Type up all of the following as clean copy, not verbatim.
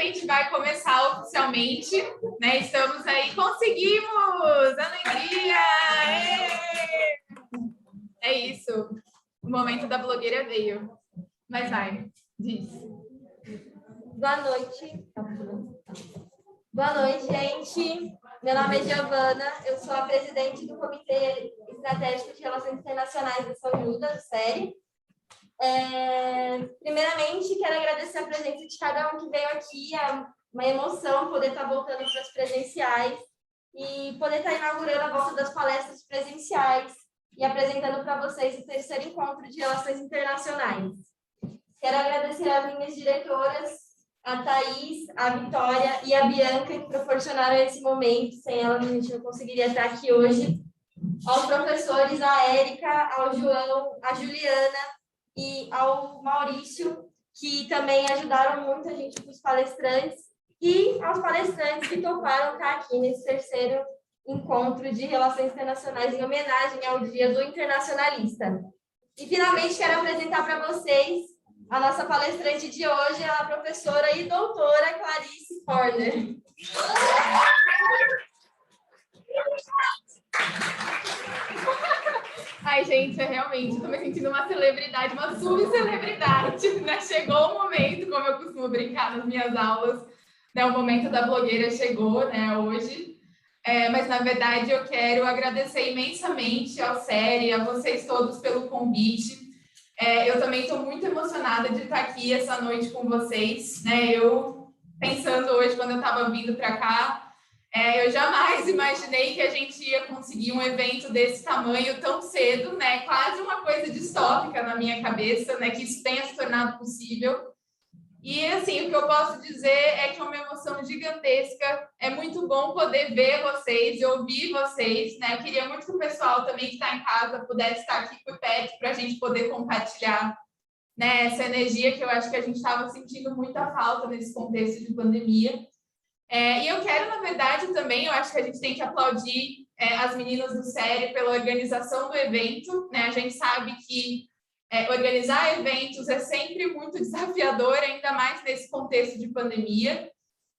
gente vai começar oficialmente, né? Estamos aí, conseguimos! Alegria! É isso, o momento da blogueira veio. Mas vai, diz. Boa noite. Boa noite, gente. Meu nome é Giovana, eu sou a presidente do Comitê Estratégico de Relações Internacionais da São Judas, do SERI. Primeiramente, quero agradecer a presença de cada um que veio aqui. É uma emoção poder estar voltando para os presenciais e poder estar inaugurando a volta das palestras presenciais e apresentando para vocês o terceiro encontro de Relações Internacionais. Quero agradecer às minhas diretoras, a Thaís, a Vitória e a Bianca, que proporcionaram esse momento. Sem elas, a gente não conseguiria estar aqui hoje. Aos professores, a Érica, ao João, a Juliana e ao Maurício, que também ajudaram muito a gente com os palestrantes, e aos palestrantes que toparam estar aqui nesse terceiro encontro de Relações Internacionais em homenagem ao Dia do Internacionalista. E, finalmente, quero apresentar para vocês a nossa palestrante de hoje, a professora e doutora Clarice Horner. Ai, gente, realmente, estou me sentindo uma celebridade, uma subcelebridade, né? Chegou o momento, como eu costumo brincar nas minhas aulas, né? O momento da blogueira chegou, né, hoje. Mas, na verdade, eu quero agradecer imensamente ao SERI, a vocês todos pelo convite. Eu também estou muito emocionada de estar aqui essa noite com vocês, né? Eu, pensando hoje, quando eu estava vindo para cá, eu jamais imaginei que a gente ia conseguir um evento desse tamanho tão cedo, né? Quase uma coisa distópica na minha cabeça, né? Que isso tenha se tornado possível. E, assim, o que eu posso dizer é que é uma emoção gigantesca. É muito bom poder ver vocês e ouvir vocês, né? Eu queria muito que o pessoal também que está em casa pudesse estar aqui por perto para a gente poder compartilhar, né, essa energia que eu acho que a gente estava sentindo muita falta nesse contexto de pandemia. E eu quero, na verdade, também, eu acho que a gente tem que aplaudir as meninas do SERI pela organização do evento, né? A gente sabe que organizar eventos é sempre muito desafiador, ainda mais nesse contexto de pandemia.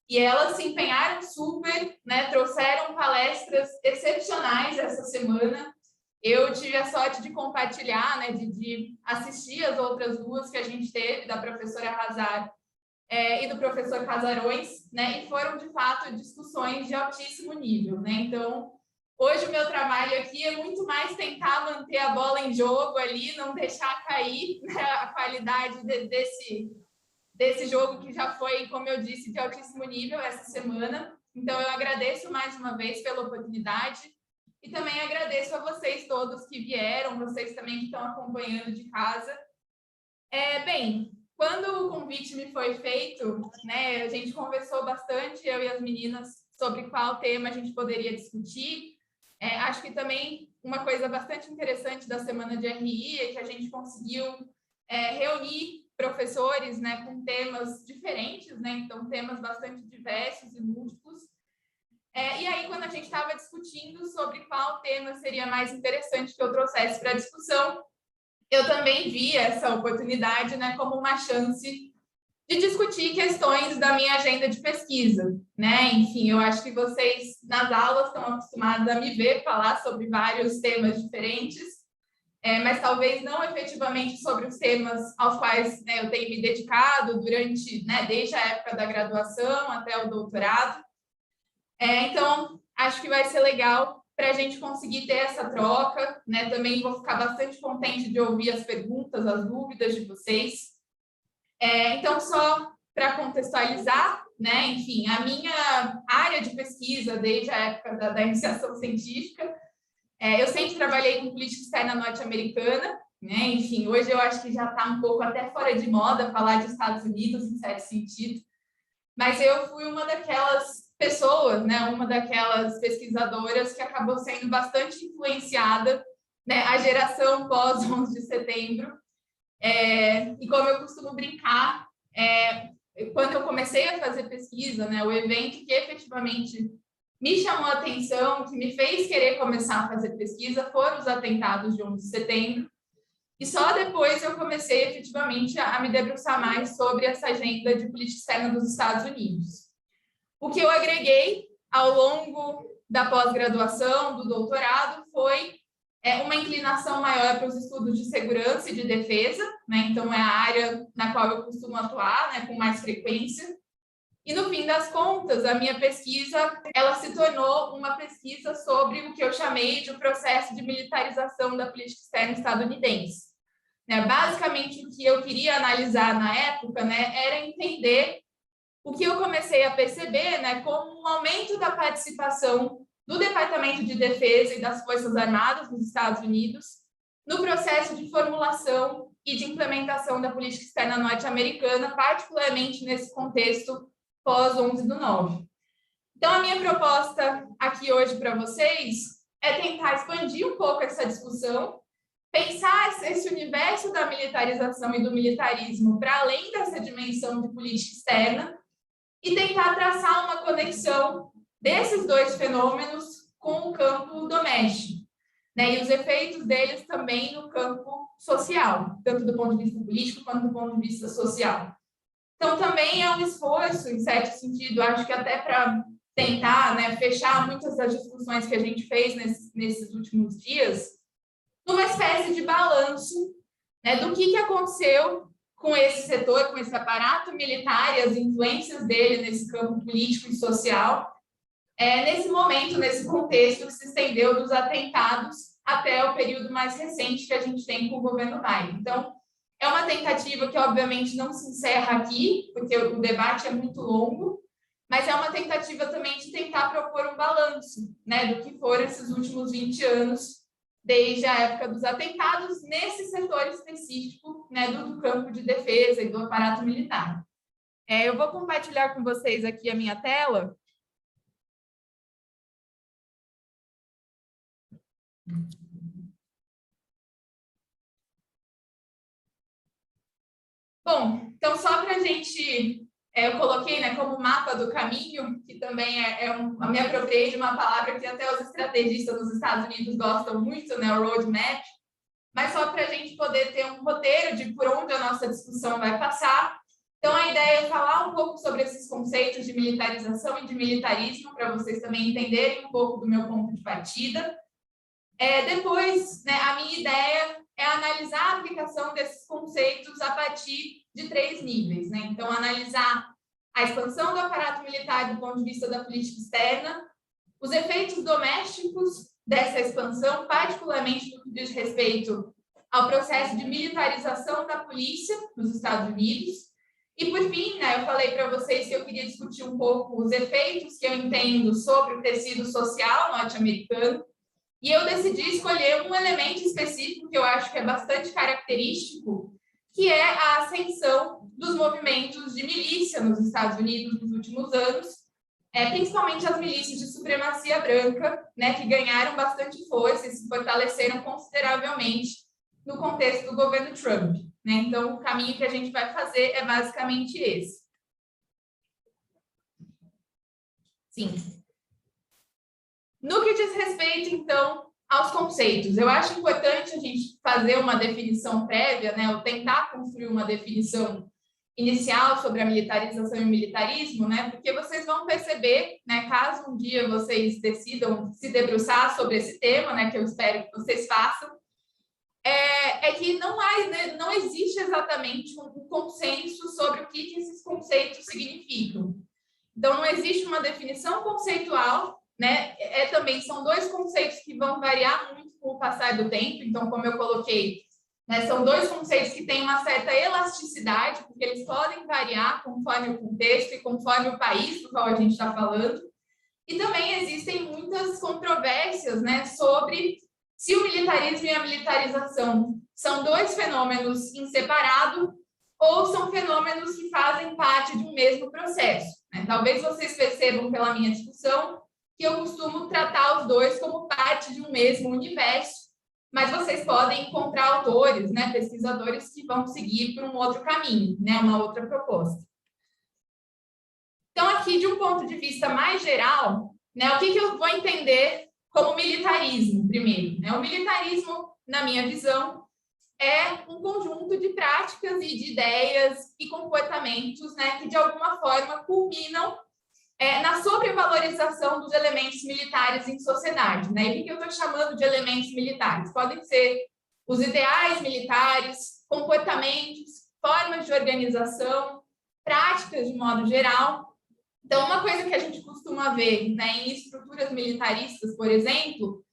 E elas se empenharam super, né? Trouxeram palestras excepcionais essa semana. Eu tive a sorte de compartilhar, né? De assistir as outras duas que a gente teve, da professora Hazar e do professor Casarões, né? E foram, de fato, discussões de altíssimo nível, né? Então, hoje o meu trabalho aqui é muito mais tentar manter a bola em jogo ali, não deixar cair, né, a qualidade desse jogo que já foi, como eu disse, de altíssimo nível essa semana. Então, eu agradeço mais uma vez pela oportunidade e também agradeço a vocês todos que vieram, vocês também que estão acompanhando de casa. Bem, quando o convite me foi feito, né, a gente conversou bastante, eu e as meninas, sobre qual tema a gente poderia discutir. Acho que também uma coisa bastante interessante da Semana de RI é que a gente conseguiu reunir professores, né, com temas diferentes, né, então temas bastante diversos e múltiplos. E aí, quando a gente estava discutindo sobre qual tema seria mais interessante que eu trouxesse para a discussão, eu também vi essa oportunidade, né, como uma chance de discutir questões da minha agenda de pesquisa, né? Enfim, eu acho que vocês nas aulas estão acostumados a me ver falar sobre vários temas diferentes, mas talvez não efetivamente sobre os temas aos quais, né, eu tenho me dedicado durante, né, desde a época da graduação até o doutorado. Então, acho que vai ser legal para a gente conseguir ter essa troca, né? Também vou ficar bastante contente de ouvir as perguntas, as dúvidas de vocês. Então, só para contextualizar, né, enfim, a minha área de pesquisa, desde a época da iniciação científica, eu sempre trabalhei com política externa norte-americana, né, enfim, hoje eu acho que já está um pouco até fora de moda falar de Estados Unidos, em certo sentido, mas eu fui uma daquelas pessoas, né, uma daquelas pesquisadoras que acabou sendo bastante influenciada, né, a geração pós-11 de setembro. E como eu costumo brincar, quando eu comecei a fazer pesquisa, né, o evento que efetivamente me chamou a atenção, que me fez querer começar a fazer pesquisa, foram os atentados de 11 de setembro. e só depois eu comecei efetivamente a me debruçar mais sobre essa agenda de política externa dos Estados Unidos. O que eu agreguei ao longo da pós-graduação, do doutorado, foi uma inclinação maior para os estudos de segurança e de defesa, né? Então, é a área na qual eu costumo atuar, né, com mais frequência. E, no fim das contas, a minha pesquisa, ela se tornou uma pesquisa sobre o que eu chamei de o processo de militarização da política externa estadunidense. Né? Basicamente, o que eu queria analisar na época, né, era entender o que eu comecei a perceber, né, como um aumento da participação do Departamento de Defesa e das Forças Armadas dos Estados Unidos no processo de formulação e de implementação da política externa norte-americana, particularmente nesse contexto pós-11/9. Então, a minha proposta aqui hoje para vocês é tentar expandir um pouco essa discussão, pensar esse universo da militarização e do militarismo para além dessa dimensão de política externa e tentar traçar uma conexão desses dois fenômenos com o campo doméstico, né? E os efeitos deles também no campo social, tanto do ponto de vista político quanto do ponto de vista social. Então, também é um esforço, em certo sentido, acho que até para tentar, né, fechar muitas das discussões que a gente fez nesses últimos dias, numa espécie de balanço, né, do que aconteceu com esse setor, com esse aparato militar e as influências dele nesse campo político e social, nesse momento, nesse contexto que se estendeu dos atentados até o período mais recente que a gente tem com o governo Biden. Então, é uma tentativa que, obviamente, não se encerra aqui, porque o debate é muito longo, mas é uma tentativa também de tentar propor um balanço, né, do que foram esses últimos 20 anos, desde a época dos atentados, nesse setor específico, né, do campo de defesa e do aparato militar. Eu vou compartilhar com vocês aqui a minha tela. Bom, então só para a gente, eu coloquei, né, como mapa do caminho, que também me apropriei de uma palavra que até os estrategistas dos Estados Unidos gostam muito, né, o roadmap, mas só para a gente poder ter um roteiro de por onde a nossa discussão vai passar. Então, a ideia é falar um pouco sobre esses conceitos de militarização e de militarismo, para vocês também entenderem um pouco do meu ponto de partida. Depois, né, a minha ideia é analisar a aplicação desses conceitos a partir de 3 níveis, né? Então, analisar a expansão do aparato militar do ponto de vista da política externa, os efeitos domésticos dessa expansão, particularmente no que diz respeito ao processo de militarização da polícia nos Estados Unidos. E, por fim, né, eu falei para vocês que eu queria discutir um pouco os efeitos que eu entendo sobre o tecido social norte-americano. E eu decidi escolher um elemento específico que eu acho que é bastante característico, que é a ascensão dos movimentos de milícia nos Estados Unidos nos últimos anos, principalmente as milícias de supremacia branca, né, que ganharam bastante força e se fortaleceram consideravelmente no contexto do governo Trump. Né? Então, o caminho que a gente vai fazer é basicamente esse. Sim. No que diz respeito, então, aos conceitos, eu acho importante a gente fazer uma definição prévia, né, ou tentar construir uma definição inicial sobre a militarização e o militarismo, né, porque vocês vão perceber, né, caso um dia vocês decidam se debruçar sobre esse tema, né, que eu espero que vocês façam, que não existe exatamente um consenso sobre o que esses conceitos significam. Então, não existe uma definição conceitual, né? Também são 2 conceitos que vão variar muito com o passar do tempo. Então, como eu coloquei, né, são 2 conceitos que têm uma certa elasticidade, porque eles podem variar conforme o contexto e conforme o país do qual a gente está falando. E também existem muitas controvérsias, né, sobre se o militarismo e a militarização são 2 fenômenos em separado ou são fenômenos que fazem parte de um mesmo processo. Né? Talvez vocês percebam pela minha discussão que eu costumo tratar os 2 como parte de um mesmo universo, mas vocês podem encontrar autores, né, pesquisadores que vão seguir por um outro caminho, né, uma outra proposta. Então, aqui, de um ponto de vista mais geral, né, o que eu vou entender como militarismo, primeiro? Né? O militarismo, na minha visão, é um conjunto de práticas e de ideias e comportamentos, né, que de alguma forma culminam na sobrevalorização dos elementos militares em sociedade, né? E o que eu estou chamando de elementos militares? Podem ser os ideais militares, comportamentos, formas de organização, práticas de modo geral. Então, uma coisa que a gente costuma ver, né, em estruturas militaristas, por exemplo,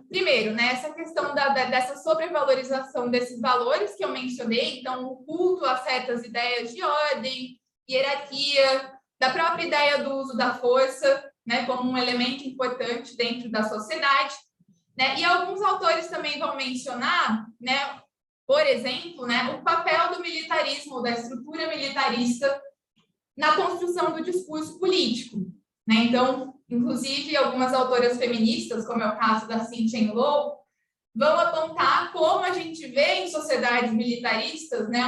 primeiro, né, essa questão dessa sobrevalorização desses valores que eu mencionei, então, o culto a certas ideias de ordem, hierarquia, da própria ideia do uso da força, né, como um elemento importante dentro da sociedade, né, e alguns autores também vão mencionar, né, por exemplo, né, o papel do militarismo, da estrutura militarista na construção do discurso político, né, então, inclusive, algumas autoras feministas, como é o caso da Cynthia Enloe, vão apontar como a gente vê em sociedades militaristas, né,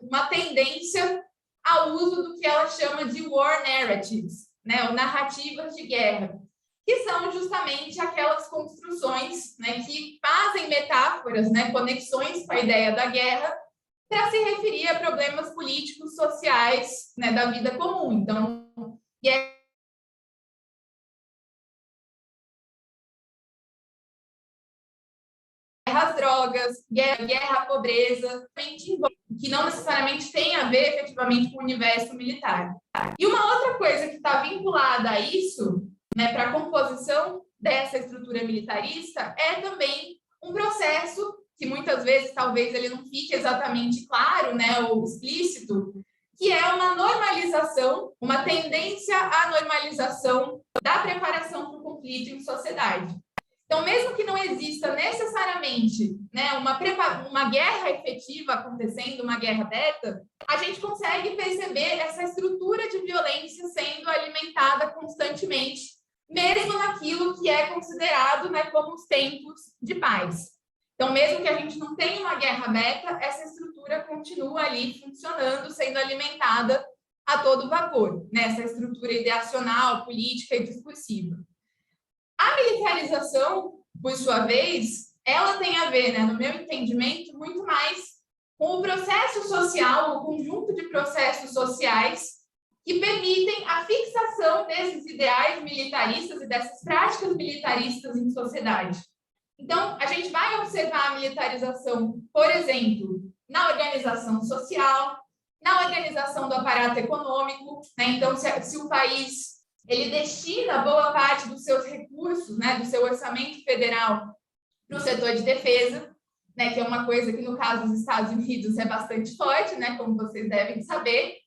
uma tendência ao uso do que ela chama de war narratives, né, ou narrativas de guerra, que são justamente aquelas construções, né, que fazem metáforas, né, conexões com a ideia da guerra, para se referir a problemas políticos, sociais, né, da vida comum. Então, guerra às drogas, guerra à pobreza, que não necessariamente tem a ver efetivamente com o universo militar. E uma outra coisa que está vinculada a isso, né, para a composição dessa estrutura militarista, é também um processo que muitas vezes talvez ele não fique exatamente claro, né, ou explícito, que é uma normalização, uma tendência à normalização da preparação para o conflito em sociedade. Então, mesmo que não exista necessariamente, né, uma guerra efetiva acontecendo, uma guerra aberta, a gente consegue perceber essa estrutura de violência sendo alimentada constantemente, mesmo naquilo que é considerado, né, como os tempos de paz. Então, mesmo que a gente não tenha uma guerra aberta, essa estrutura continua ali funcionando, sendo alimentada a todo vapor, né, essa estrutura ideacional, política e discursiva. A militarização, por sua vez, ela tem a ver, né, no meu entendimento, muito mais com o processo social, o conjunto de processos sociais que permitem a fixação desses ideais militaristas e dessas práticas militaristas em sociedade. Então, a gente vai observar a militarização, por exemplo, na organização social, na organização do aparato econômico, né? Então, se o país ele destina boa parte dos seus recursos, né, do seu orçamento federal para o setor de defesa, né, que é uma coisa que, no caso dos Estados Unidos, é bastante forte, né, como vocês devem saber.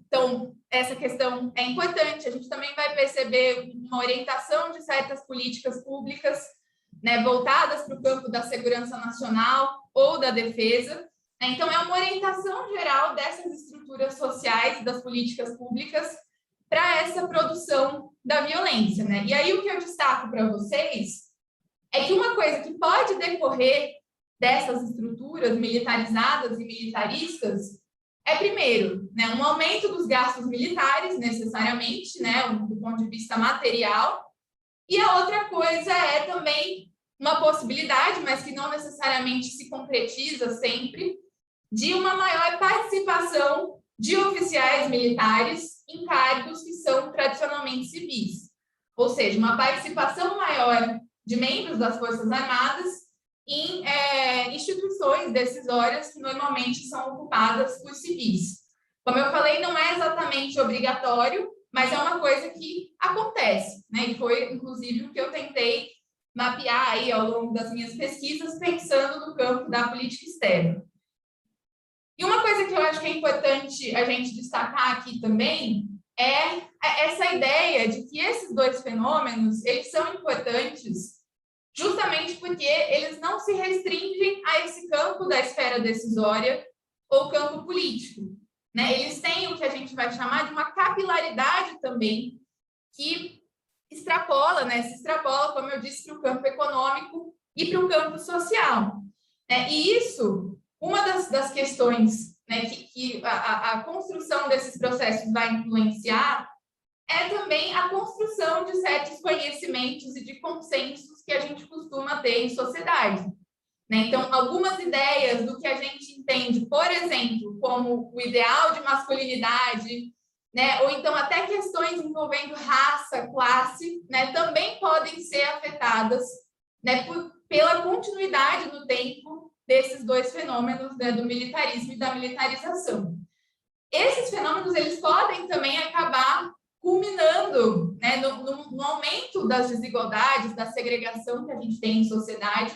Então, essa questão é importante. A gente também vai perceber uma orientação de certas políticas públicas, né, voltadas para o campo da segurança nacional ou da defesa. Então, é uma orientação geral dessas estruturas sociais, das políticas públicas, para essa produção da violência, né? E aí o que eu destaco para vocês é que uma coisa que pode decorrer dessas estruturas militarizadas e militaristas é, primeiro, né, um aumento dos gastos militares, necessariamente, né, do ponto de vista material, e a outra coisa é também uma possibilidade, mas que não necessariamente se concretiza sempre, de uma maior participação de oficiais militares em cargos que são tradicionalmente civis. Ou seja, uma participação maior de membros das Forças Armadas em instituições decisórias que normalmente são ocupadas por civis. Como eu falei, não é exatamente obrigatório, mas é uma coisa que acontece, né? E foi, inclusive, o que eu tentei mapear aí ao longo das minhas pesquisas, pensando no campo da política externa. E uma coisa que eu acho que é importante a gente destacar aqui também é essa ideia de que esses dois fenômenos, eles são importantes justamente porque eles não se restringem a esse campo da esfera decisória ou campo político, né? Eles têm o que a gente vai chamar de uma capilaridade também, que extrapola, né? Se extrapola, como eu disse, para o campo econômico e para o campo social. E isso, uma das questões, né, que a construção desses processos vai influenciar é também a construção de certos conhecimentos e de consensos que a gente costuma ter em sociedade. né? Então, algumas ideias do que a gente entende, por exemplo, como o ideal de masculinidade, né? Ou então até questões envolvendo raça, classe, né? Também podem ser afetadas, né? Pela continuidade no tempo desses dois fenômenos, né? Do militarismo e da militarização. Esses fenômenos, eles podem também acabar culminando, né? No aumento das desigualdades, da segregação que a gente tem em sociedade,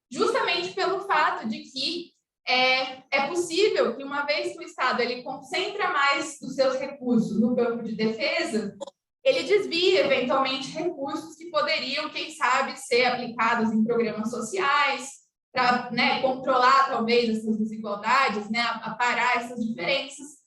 justamente pelo fato de que é possível que, uma vez que o Estado ele concentra mais os seus recursos no campo de defesa, ele desvia, eventualmente, recursos que poderiam, quem sabe, ser aplicados em programas sociais, para, né, controlar, talvez, essas desigualdades, né, aparar essas diferenças.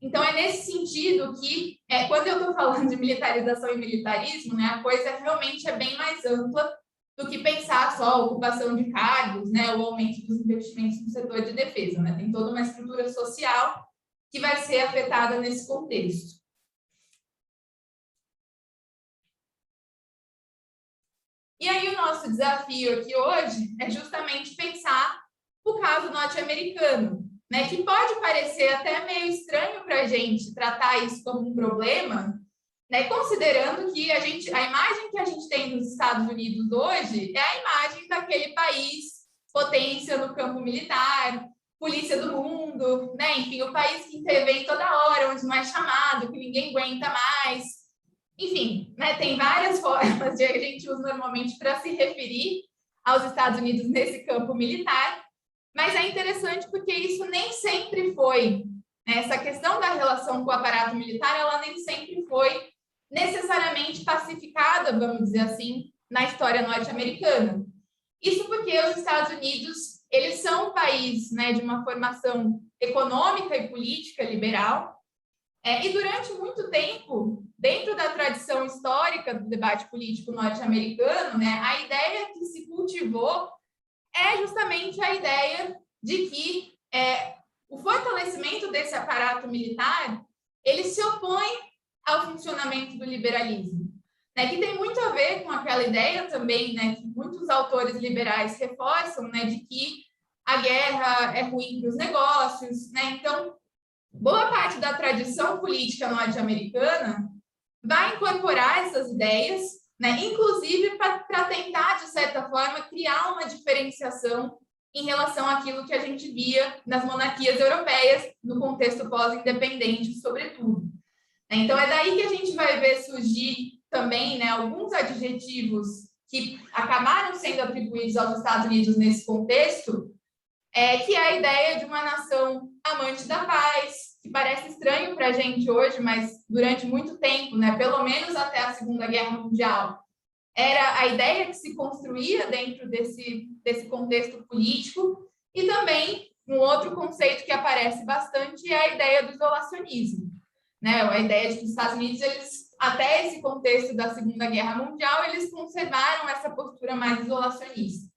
Então, é nesse sentido que, quando eu estou falando de militarização e militarismo, né, a coisa realmente é bem mais ampla do que pensar só a ocupação de cargos, né, o aumento dos investimentos no setor de defesa, né? Tem toda uma estrutura social que vai ser afetada nesse contexto. E aí o nosso desafio aqui hoje é justamente pensar o caso norte-americano, né, que pode parecer até meio estranho para a gente tratar isso como um problema, né, considerando que a imagem que a gente tem dos Estados Unidos hoje é a imagem daquele país potência no campo militar, polícia do mundo, né, enfim, o país que intervém toda hora, onde não é chamado, que ninguém aguenta mais. Enfim, né, tem várias formas que a gente usa normalmente para se referir aos Estados Unidos nesse campo militar, mas é interessante porque isso nem sempre foi, né, essa questão da relação com o aparato militar, ela nem sempre foi necessariamente pacificada, vamos dizer assim, na história norte-americana. Isso porque os Estados Unidos, eles são um país, né, de uma formação econômica e política liberal, e durante muito tempo, dentro da tradição histórica do debate político norte-americano, né, a ideia que se cultivou é justamente a ideia de que o fortalecimento desse aparato militar, ele se opõe ao funcionamento do liberalismo, né, que tem muito a ver com aquela ideia também, né, que muitos autores liberais reforçam, né, de que a guerra é ruim para os negócios, né? Então, boa parte da tradição política norte-americana vai incorporar essas ideias, né, inclusive para tentar, de certa forma, criar uma diferenciação em relação àquilo que a gente via nas monarquias europeias, no contexto pós-independente, sobretudo. Então, é daí que a gente vai ver surgir também, né, alguns adjetivos que acabaram sendo atribuídos aos Estados Unidos nesse contexto, que é a ideia de uma nação amante da paz, que parece estranho para a gente hoje, mas durante muito tempo, né, pelo menos até a Segunda Guerra Mundial, era a ideia que se construía dentro desse contexto político. E também um outro conceito que aparece bastante é a ideia do isolacionismo, né? A ideia de que os Estados Unidos, eles, até esse contexto da Segunda Guerra Mundial, eles conservaram essa postura mais isolacionista.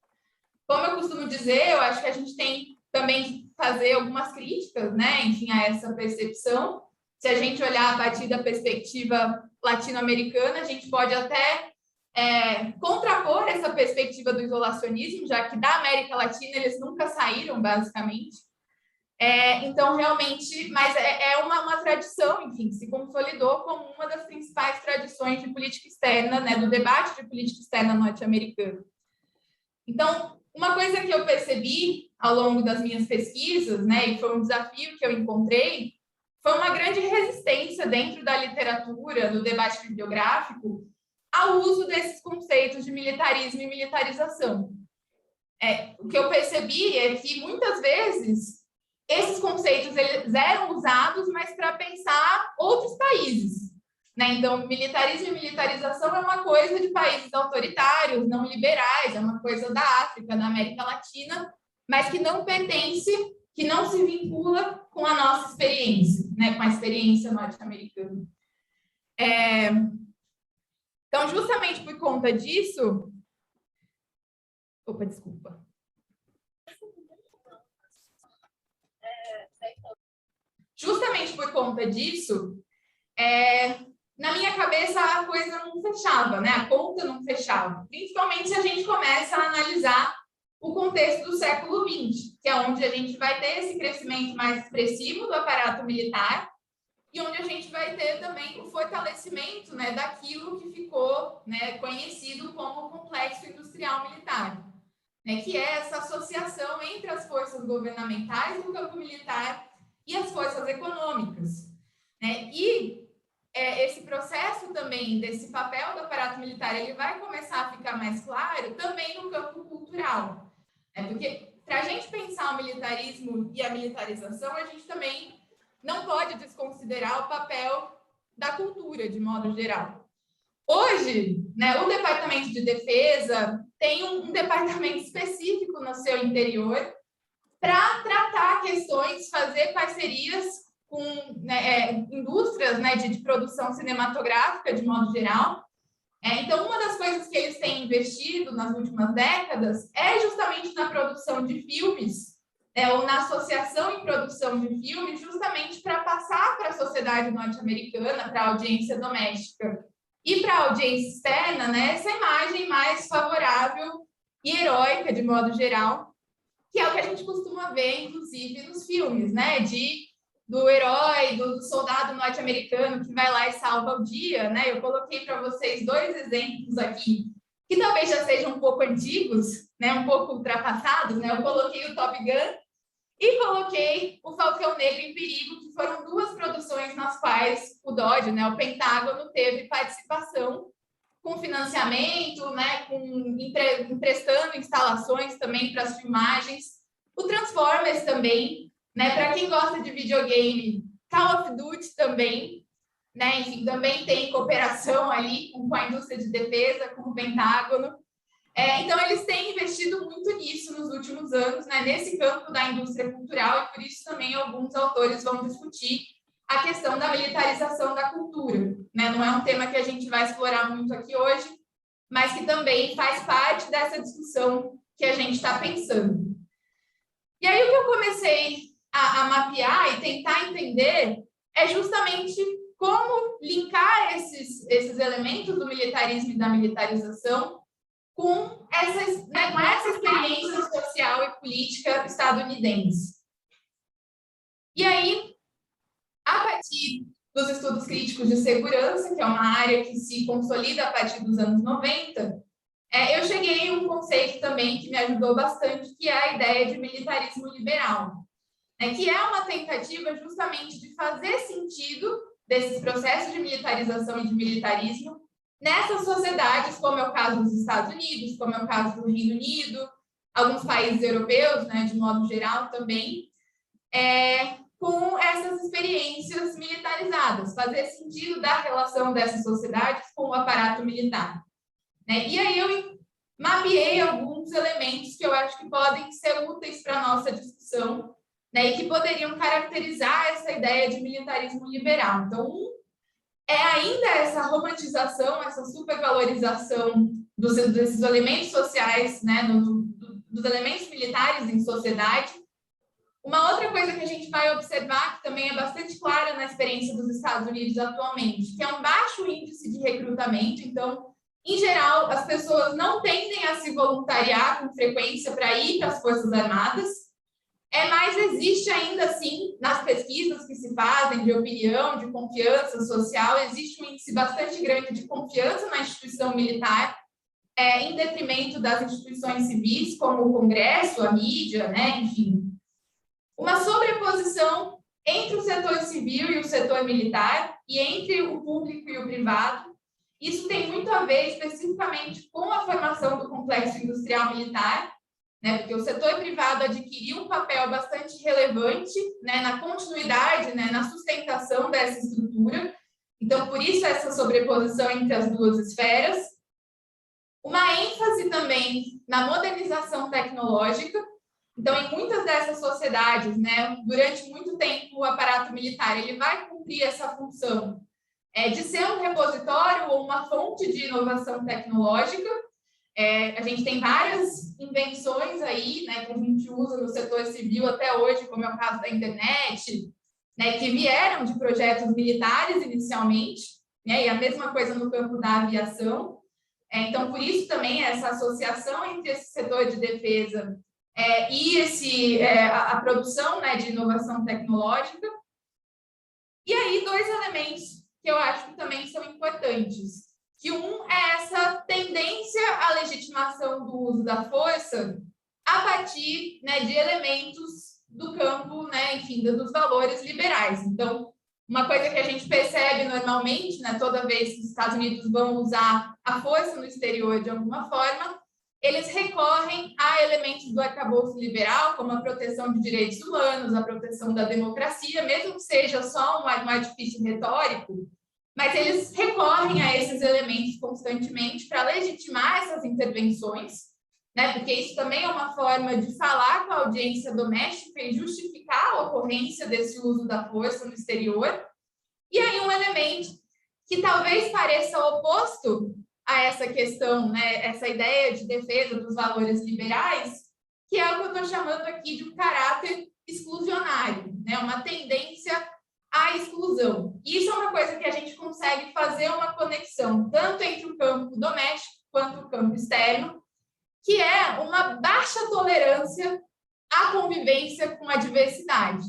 Como eu costumo dizer, eu acho que a gente tem também que fazer algumas críticas, né, enfim, a essa percepção. Se a gente olhar a partir da perspectiva latino-americana, a gente pode até contrapor essa perspectiva do isolacionismo, já que da América Latina eles nunca saíram, basicamente. Então, realmente, mas é uma tradição, enfim, se consolidou como uma das principais tradições de política externa, né, do debate de política externa norte-americana. Então, uma coisa que eu percebi ao longo das minhas pesquisas, né, e foi um desafio que eu encontrei, foi uma grande resistência dentro da literatura, do debate bibliográfico, ao uso desses conceitos de militarismo e militarização. O que eu percebi é que, muitas vezes, esses conceitos eles eram usados, mas para pensar outros países, né? Então, militarismo e militarização é uma coisa de países autoritários, não liberais, é uma coisa da África, da América Latina, mas que não pertence, que não se vincula com a nossa experiência, né? Com a experiência norte-americana. Então, justamente por conta disso... Opa, desculpa. Justamente por conta disso, na minha cabeça a coisa não fechava, né? A conta não fechava. Principalmente se a gente começa a analisar o contexto do século XX, que é onde a gente vai ter esse crescimento mais expressivo do aparato militar e onde a gente vai ter também o fortalecimento, né, daquilo que ficou, né, conhecido como complexo industrial militar, né, que é essa associação entre as forças governamentais no campo militar e as forças econômicas, né? E esse processo também desse papel do aparato militar, ele vai começar a ficar mais claro também no campo cultural, né? Porque para a gente pensar o militarismo e a militarização, a gente também não pode desconsiderar o papel da cultura, de modo geral. Hoje, né, o Departamento de Defesa tem um departamento específico no seu interior para tratar questões, fazer parcerias com, né, indústrias, né, de produção cinematográfica, de modo geral. Então, uma das coisas que eles têm investido nas últimas décadas é justamente na produção de filmes, ou na associação e produção de filmes, justamente para passar para a sociedade norte-americana, para a audiência doméstica e para a audiência externa, né, essa imagem mais favorável e heróica, de modo geral, que é o que a gente costuma ver, inclusive, nos filmes, né, do herói, do soldado norte-americano que vai lá e salva o dia, né? Eu coloquei para vocês 2 exemplos aqui, que talvez já sejam um pouco antigos, né, um pouco ultrapassados, né? Eu coloquei o Top Gun e coloquei o Falcão Negro em Perigo, que foram 2 produções nas quais o DoD, né, o Pentágono, teve participação com financiamento, né, emprestando instalações também para as filmagens. O Transformers também, né, para quem gosta de videogame, Call of Duty também, né, enfim, também tem cooperação ali com a indústria de defesa, com o Pentágono. Então, eles têm investido muito nisso nos últimos anos, né, nesse campo da indústria cultural, e por isso também alguns autores vão discutir a questão da militarização da cultura, né? Não é um tema que a gente vai explorar muito aqui hoje, mas que também faz parte dessa discussão que a gente está pensando. E aí, o que eu comecei a mapear e tentar entender é justamente como linkar esses elementos do militarismo e da militarização com essa experiência social e política estadunidense. E aí, a partir dos estudos críticos de segurança, que é uma área que se consolida a partir dos anos 90, eu cheguei a um conceito também que me ajudou bastante, que é a ideia de militarismo liberal, que é uma tentativa justamente de fazer sentido desses processos de militarização e de militarismo nessas sociedades, como é o caso dos Estados Unidos, como é o caso do Reino Unido, alguns países europeus, né, de modo geral também, com essas experiências militarizadas, fazer sentido da relação dessas sociedades com o aparato militar, né? E aí eu mapeei alguns elementos que eu acho que podem ser úteis para a nossa discussão, né, e que poderiam caracterizar essa ideia de militarismo liberal. Então, ainda essa romantização, essa supervalorização desses elementos sociais, né, dos elementos militares em sociedade. Uma outra coisa que a gente vai observar, que também é bastante clara na experiência dos Estados Unidos atualmente, que é um baixo índice de recrutamento. Então, em geral, as pessoas não tendem a se voluntariar com frequência para ir para as Forças Armadas, mas existe ainda assim, nas pesquisas que se fazem de opinião, de confiança social, existe um índice bastante grande de confiança na instituição militar, em detrimento das instituições civis, como o Congresso, a mídia, né, enfim. Uma sobreposição entre o setor civil e o setor militar, e entre o público e o privado. Isso tem muito a ver especificamente com a formação do complexo industrial militar, né, porque o setor privado adquiriu um papel bastante relevante, né, na continuidade, né, na sustentação dessa estrutura. Então, por isso, essa sobreposição entre as 2 esferas. Uma ênfase também na modernização tecnológica. Então, em muitas dessas sociedades, né, durante muito tempo, o aparato militar ele vai cumprir essa função de ser um repositório ou uma fonte de inovação tecnológica. A gente tem várias invenções aí, né, que a gente usa no setor civil até hoje, como é o caso da internet, né, que vieram de projetos militares inicialmente, né, e a mesma coisa no campo da aviação. Então, por isso também essa associação entre esse setor de defesa e a produção, né, de inovação tecnológica. E aí, dois elementos que eu acho que também são importantes. Que um é essa tendência à legitimação do uso da força a partir, né, de elementos do campo, né, enfim, dos valores liberais. Então, uma coisa que a gente percebe normalmente, né, toda vez que os Estados Unidos vão usar a força no exterior de alguma forma, eles recorrem a elementos do arcabouço liberal, como a proteção de direitos humanos, a proteção da democracia, mesmo que seja só um artifício retórico, mas eles recorrem a esses elementos constantemente para legitimar essas intervenções, né? Porque isso também é uma forma de falar com a audiência doméstica e justificar a ocorrência desse uso da força no exterior. E aí um elemento que talvez pareça oposto a essa questão, né? Essa ideia de defesa dos valores liberais, que é o que eu estou chamando aqui de um caráter exclusionário, né? Uma tendência à exclusão. E isso é uma coisa que a gente consegue fazer uma conexão tanto entre o campo doméstico quanto o campo externo, que é uma baixa tolerância à convivência com a diversidade.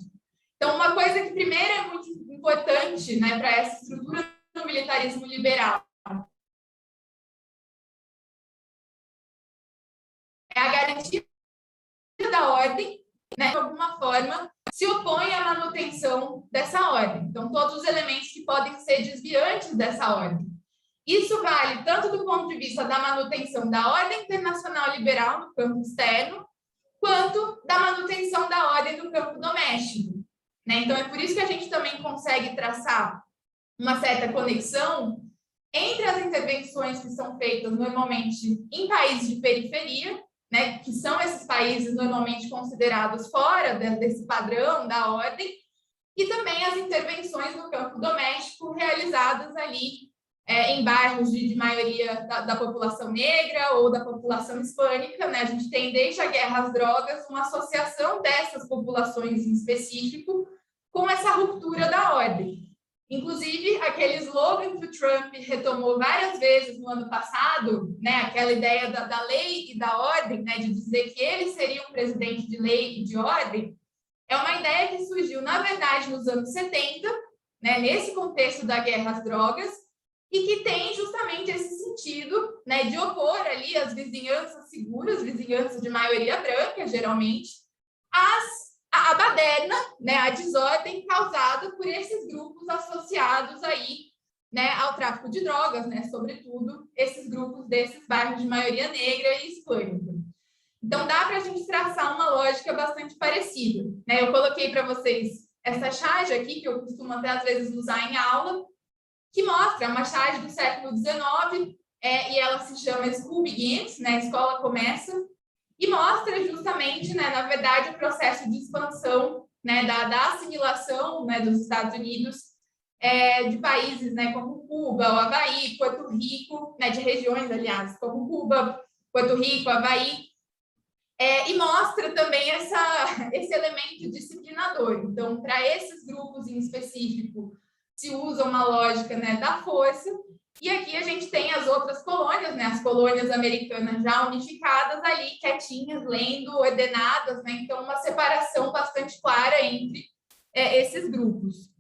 Então, uma coisa que primeiro é muito importante, né, para essa estrutura do militarismo liberal é a garantia da ordem, né, de alguma forma, se opõe à manutenção dessa ordem. Então, todos os elementos que podem ser desviantes dessa ordem. Isso vale tanto do ponto de vista da manutenção da ordem internacional liberal no campo externo, quanto da manutenção da ordem no campo doméstico, né? Então, é por isso que a gente também consegue traçar uma certa conexão entre as intervenções que são feitas normalmente em países de periferia, né, que são esses países normalmente considerados fora desse padrão da ordem, e também as intervenções no campo doméstico realizadas ali em bairros de maioria da população negra ou da população hispânica, né? A gente tem desde a guerra às drogas uma associação dessas populações em específico com essa ruptura da ordem. Inclusive, aquele slogan que o Trump retomou várias vezes no ano passado, né, aquela ideia da lei e da ordem, né, de dizer que ele seria um presidente de lei e de ordem, é uma ideia que surgiu, na verdade, nos anos 70, né, nesse contexto da guerra às drogas, e que tem justamente esse sentido, né, de opor ali as vizinhanças seguras, vizinhanças de maioria branca, geralmente, a baderna, né, a desordem causada por esses grupos associados aí, né, ao tráfico de drogas, né, sobretudo esses grupos desses bairros de maioria negra e hispânica. Então, dá para a gente traçar uma lógica bastante parecida, né? Eu coloquei para vocês essa charge aqui, que eu costumo até às vezes usar em aula, que mostra uma charge do século XIX, e ela se chama School Begins, né, a escola começa, e mostra justamente, né, na verdade, o processo de expansão, né, da assimilação, né, dos Estados Unidos, de países, né, como Cuba, o Havaí, Porto Rico, né, de regiões, aliás, como Cuba, Porto Rico, Havaí, e mostra também esse elemento disciplinador. Então, para esses grupos em específico, se usa uma lógica, né, da força, e aqui a gente tem as outras colônias, né, as colônias americanas já unificadas ali, quietinhas, lendo, ordenadas, né, então uma separação bastante clara entre esses grupos.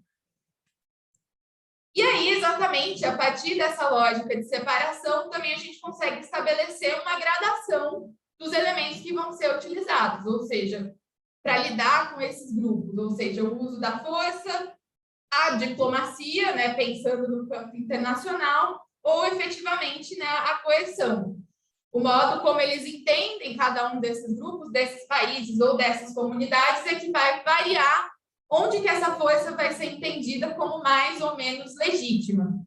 E aí, exatamente, a partir dessa lógica de separação, também a gente consegue estabelecer uma gradação dos elementos que vão ser utilizados, ou seja, para lidar com esses grupos, ou seja, o uso da força, a diplomacia, né, pensando no campo internacional, ou efetivamente, né, a coerção. O modo como eles entendem cada um desses grupos, desses países ou dessas comunidades é que vai variar onde que essa força vai ser entendida como mais ou menos legítima.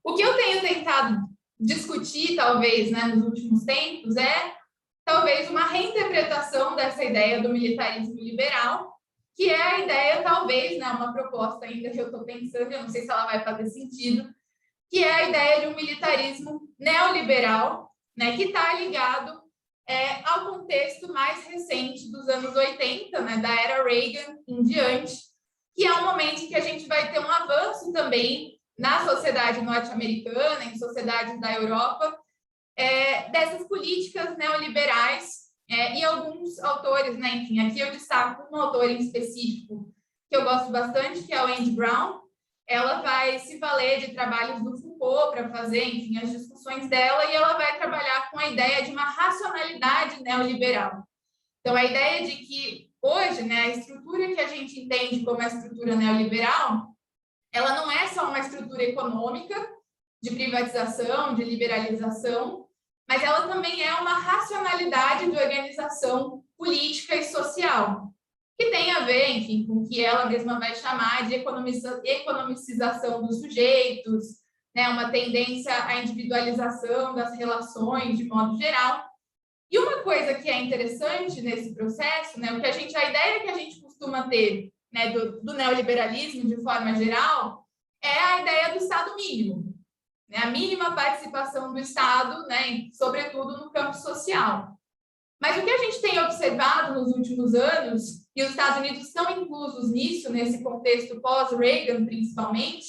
O que eu tenho tentado discutir, talvez, né, nos últimos tempos, é talvez uma reinterpretação dessa ideia do militarismo liberal, que é a ideia, talvez, né, uma proposta ainda que eu estou pensando, eu não sei se ela vai fazer sentido, que é a ideia de um militarismo neoliberal, né, que está ligado ao contexto mais recente dos anos 80, né, da era Reagan em diante, que é um momento em que a gente vai ter um avanço também na sociedade norte-americana, em sociedades da Europa, dessas políticas neoliberais, e alguns autores, né, enfim, aqui eu destaco um autor em específico que eu gosto bastante, que é o Andy Brown. Ela vai se valer de trabalhos do Foucault para fazer, enfim, as discussões dela, e ela vai trabalhar com a ideia de uma racionalidade neoliberal. Então, a ideia de que hoje, né, a estrutura que a gente entende como a estrutura neoliberal, ela não é só uma estrutura econômica de privatização, de liberalização, mas ela também é uma racionalidade de organização política e social, que tem a ver, enfim, com o que ela mesma vai chamar de economicização dos sujeitos, né, uma tendência à individualização das relações de modo geral. E uma coisa que é interessante nesse processo, né, a ideia que a gente costuma ter, né, do neoliberalismo de forma geral, é a ideia do Estado mínimo, né, a mínima participação do Estado, né, sobretudo no campo social. Mas o que a gente tem observado nos últimos anos, e os Estados Unidos estão inclusos nisso, nesse contexto pós-Reagan, principalmente,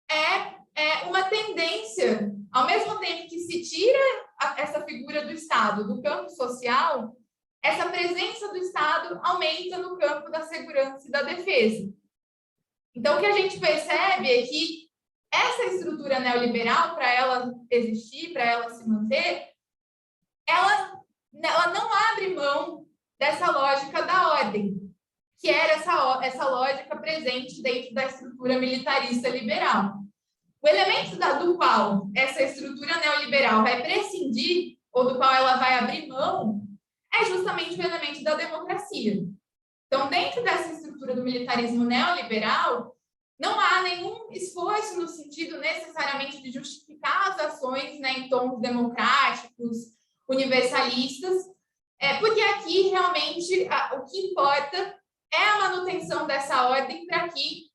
é uma tendência, ao mesmo tempo que se tira essa figura do Estado do campo social, essa presença do Estado aumenta no campo da segurança e da defesa. Então, o que a gente percebe é que essa estrutura neoliberal, para ela existir, para ela se manter, ela não abre mão dessa lógica da ordem, que era essa lógica presente dentro da estrutura militarista liberal. O elemento do qual essa estrutura neoliberal vai prescindir, ou do qual ela vai abrir mão, é justamente o elemento da democracia. Então, dentro dessa estrutura do militarismo neoliberal, não há nenhum esforço no sentido necessariamente de justificar as ações, né, em tons democráticos, universalistas, porque aqui realmente o que importa é a manutenção dessa ordem para que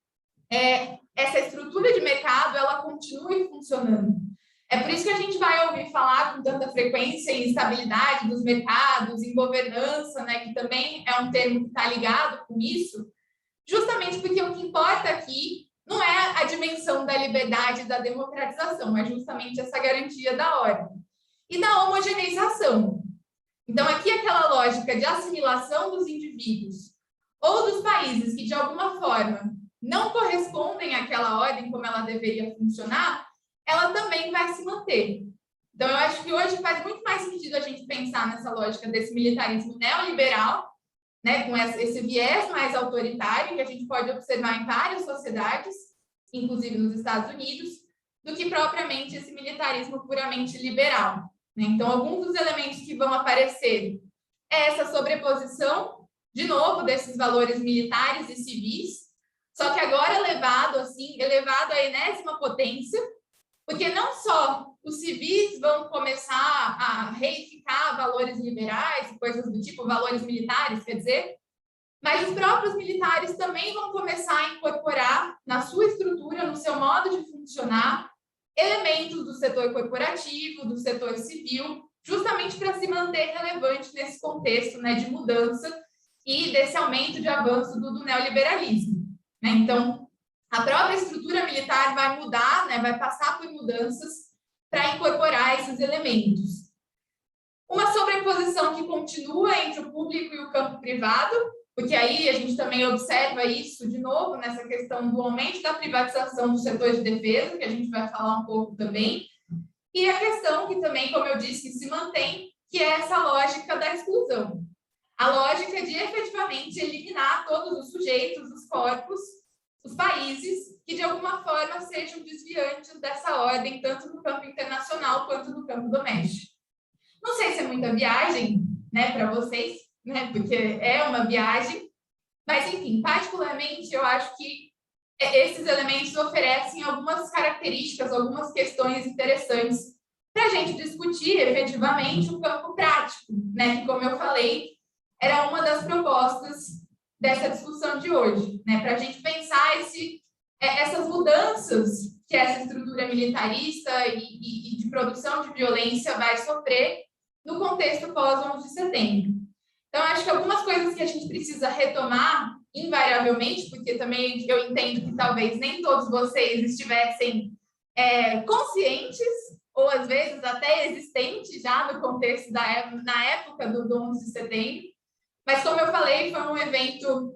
essa estrutura de mercado ela continue funcionando. É por isso que a gente vai ouvir falar com tanta frequência em estabilidade dos mercados, em governança, né, que também é um termo que está ligado com isso, justamente porque o que importa aqui não é a dimensão da liberdade e da democratização, é justamente essa garantia da ordem e da homogeneização. Então, aqui aquela lógica de assimilação dos indivíduos ou dos países que, de alguma forma, não correspondem àquela ordem como ela deveria funcionar, ela também vai se manter. Então, eu acho que hoje faz muito mais sentido a gente pensar nessa lógica desse militarismo neoliberal, né, com esse viés mais autoritário que a gente pode observar em várias sociedades, inclusive nos Estados Unidos, do que propriamente esse militarismo puramente liberal. Então, alguns dos elementos que vão aparecer é essa sobreposição, de novo, desses valores militares e civis, só que agora elevado à enésima potência, porque não só os civis vão começar a reificar valores liberais, coisas do tipo, valores militares, quer dizer, mas os próprios militares também vão começar a incorporar na sua estrutura, no seu modo de funcionar, elementos do setor corporativo, do setor civil, justamente para se manter relevante nesse contexto, né, de mudança e desse aumento de avanço do neoliberalismo. Né? Então, a própria estrutura militar vai mudar, né, vai passar por mudanças para incorporar esses elementos. Uma sobreposição que continua entre o público e o campo privado, porque aí a gente também observa isso, de novo, nessa questão do aumento da privatização do setor de defesa, que a gente vai falar um pouco também, e a questão que também, como eu disse, se mantém, que é essa lógica da exclusão. A lógica de efetivamente eliminar todos os sujeitos, os corpos, os países, que de alguma forma sejam desviantes dessa ordem, tanto no campo internacional quanto no campo doméstico. Não sei se é muita viagem, né, para vocês, né, porque é uma viagem, mas, enfim, particularmente, eu acho que esses elementos oferecem algumas características, algumas questões interessantes para a gente discutir, efetivamente, o campo prático, né, que, como eu falei, era uma das propostas dessa discussão de hoje, né, para a gente pensar essas mudanças que essa estrutura militarista e de produção de violência vai sofrer no contexto pós-11 de setembro. Então, acho que algumas coisas que a gente precisa retomar, invariavelmente, porque também eu entendo que talvez nem todos vocês estivessem conscientes, ou às vezes até existentes já no contexto na época do 11 de setembro. Mas, como eu falei, foi um evento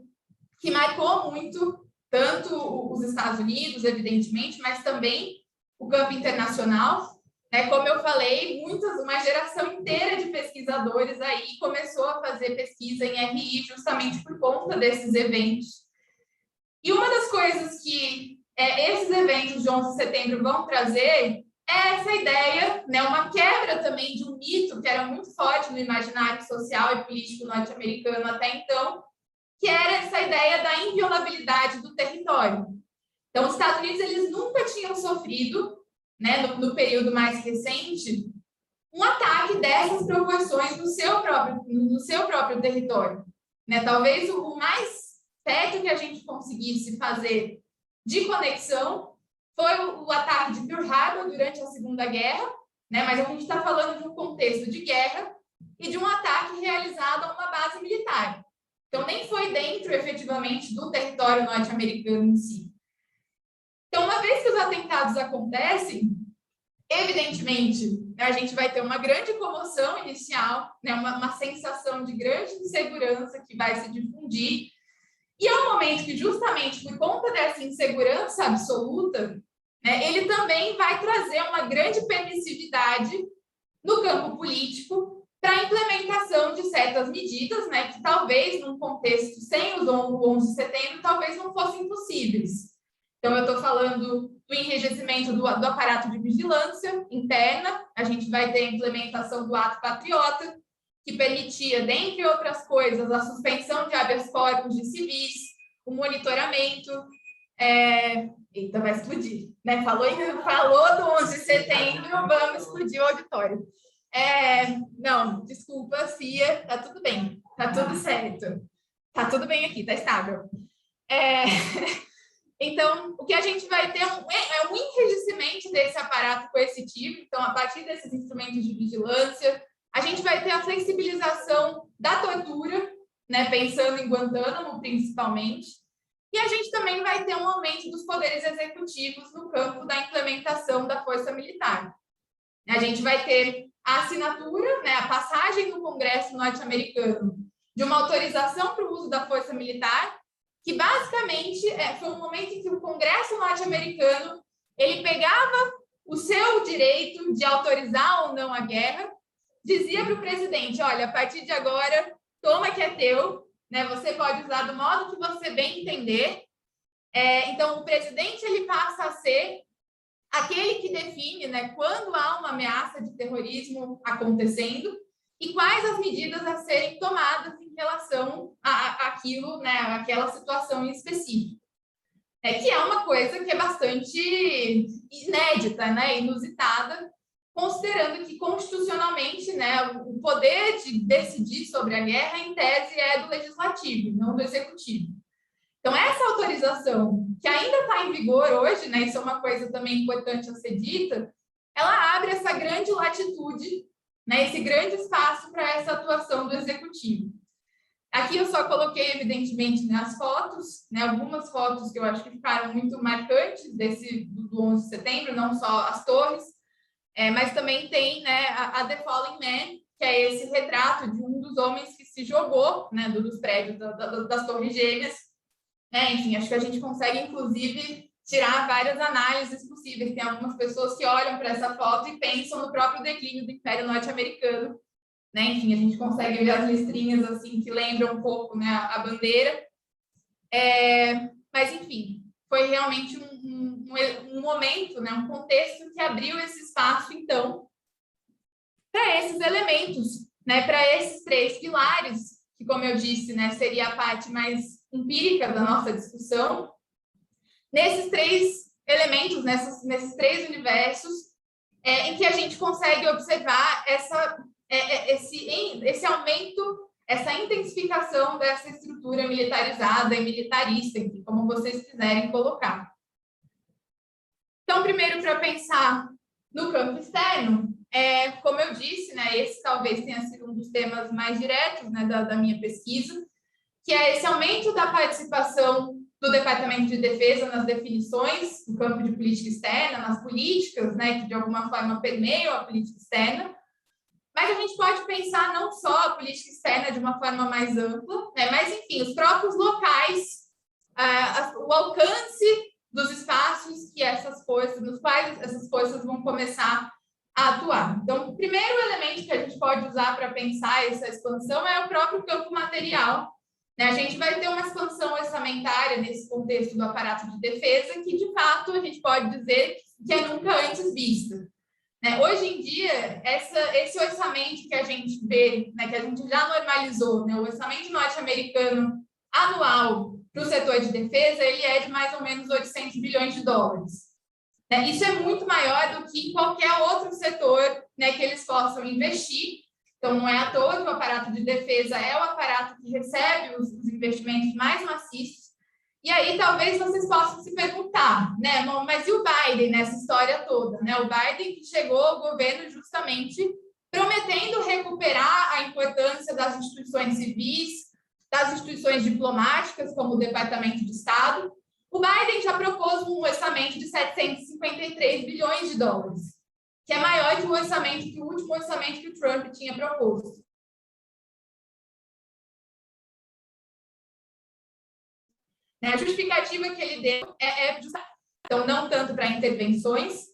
que marcou muito, tanto os Estados Unidos, evidentemente, mas também o campo internacional. Como eu falei, uma geração inteira de pesquisadores aí começou a fazer pesquisa em RI justamente por conta desses eventos. E uma das coisas que esses eventos de 11 de setembro vão trazer é essa ideia, uma quebra também de um mito que era muito forte no imaginário social e político norte-americano até então, que era essa ideia da inviolabilidade do território. Então, os Estados Unidos eles nunca tinham sofrido, no período mais recente, um ataque dessas proporções no seu próprio território. Talvez o mais perto que a gente conseguisse fazer de conexão foi o ataque de Pearl Harbor durante a Segunda Guerra, mas a gente está falando de um contexto de guerra e de um ataque realizado a uma base militar. Então, nem foi dentro, efetivamente, do território norte-americano em si. Então, uma vez que os atentados acontecem, evidentemente, a gente vai ter uma grande comoção inicial, uma sensação de grande insegurança que vai se difundir. E é um momento que, justamente por conta dessa insegurança absoluta, ele também vai trazer uma grande permissividade no campo político para a implementação de certas medidas, que talvez, num contexto sem o 11 de setembro, talvez não fossem possíveis. Então, eu estou falando do enrijecimento do aparato de vigilância interna, a gente vai ter a implementação do ato patriota, que permitia, dentre outras coisas, a suspensão de habeas corpus de civis, o monitoramento. Eita, vai explodir, Falou do 11 de setembro, vamos explodir o auditório. Não, desculpa, Cia, tá tudo bem, tá tudo certo. Tá tudo bem aqui, tá estável. Então, o que a gente vai ter é um enrijecimento desse aparato coercitivo. Então, a partir desses instrumentos de vigilância, a gente vai ter a flexibilização da tortura, pensando em Guantánamo, principalmente. E a gente também vai ter um aumento dos poderes executivos no campo da implementação da força militar. A gente vai ter a assinatura, a passagem no Congresso norte-americano de uma autorização para o uso da força militar, que basicamente foi um momento em que o Congresso norte-americano ele pegava o seu direito de autorizar ou não a guerra, dizia para o presidente, olha, a partir de agora, toma que é teu, você pode usar do modo que você bem entender. Então, o presidente ele passa a ser aquele que define quando há uma ameaça de terrorismo acontecendo e quais as medidas a serem tomadas em relação àquilo, àquela situação em específico. Que é uma coisa que é bastante inédita, inusitada, considerando que, constitucionalmente, o poder de decidir sobre a guerra, em tese, é do legislativo, não do executivo. Então, essa autorização, que ainda está em vigor hoje, isso é uma coisa também importante a ser dita, ela abre essa grande latitude, esse grande espaço para essa atuação do executivo. Aqui eu só coloquei, evidentemente, as fotos, algumas fotos que eu acho que ficaram muito marcantes do 11 de setembro, não só as torres, mas também tem a The Fallen Man, que é esse retrato de um dos homens que se jogou dos prédios das Torres Gêmeas. Enfim, acho que a gente consegue, inclusive, tirar várias análises possíveis. Tem algumas pessoas que olham para essa foto e pensam no próprio declínio do Império Norte-Americano. Enfim, a gente consegue ver as listrinhas assim, que lembram um pouco a bandeira. Mas, enfim, foi realmente um momento, um contexto que abriu esse espaço, então, para esses elementos, para esses três pilares, que, como eu disse, seria a parte mais empírica da nossa discussão. Nesses três elementos, nesses três universos, em que a gente consegue observar esse aumento, essa intensificação dessa estrutura militarizada e militarista, enfim, como vocês quiserem colocar. Então, primeiro, para pensar no campo externo, como eu disse, né, esse talvez tenha sido um dos temas mais diretos, né, da minha pesquisa, que é esse aumento da participação do Departamento de Defesa nas definições do campo de política externa, nas políticas, né, que de alguma forma permeiam a política externa. Mas a gente pode pensar não só a política externa de uma forma mais ampla, né, mas, enfim, os próprios locais, o alcance dos espaços que essas forças, nos quais essas forças vão começar a atuar. Então, o primeiro elemento que a gente pode usar para pensar essa expansão é o próprio campo material. Né? A gente vai ter uma expansão orçamentária nesse contexto do aparato de defesa que, de fato, a gente pode dizer que é nunca antes vista. Né? Hoje em dia, esse orçamento que a gente vê, né, que a gente já normalizou, né, o orçamento norte-americano anual para o setor de defesa, ele é de mais ou menos 800 bilhões de dólares. Né? Isso é muito maior do que em qualquer outro setor, né, que eles possam investir. Então, não é à toa que o aparato de defesa é o aparato que recebe os investimentos mais maciços. E aí, talvez vocês possam se perguntar, né, mas e o Biden nessa história toda? Né? O Biden que chegou ao governo justamente prometendo recuperar a importância das instituições civis, das instituições diplomáticas, como o Departamento de Estado. O Biden já propôs um orçamento de 753 bilhões de dólares, que é maior que o último orçamento que o Trump tinha proposto. A justificativa que ele deu então, não tanto para intervenções,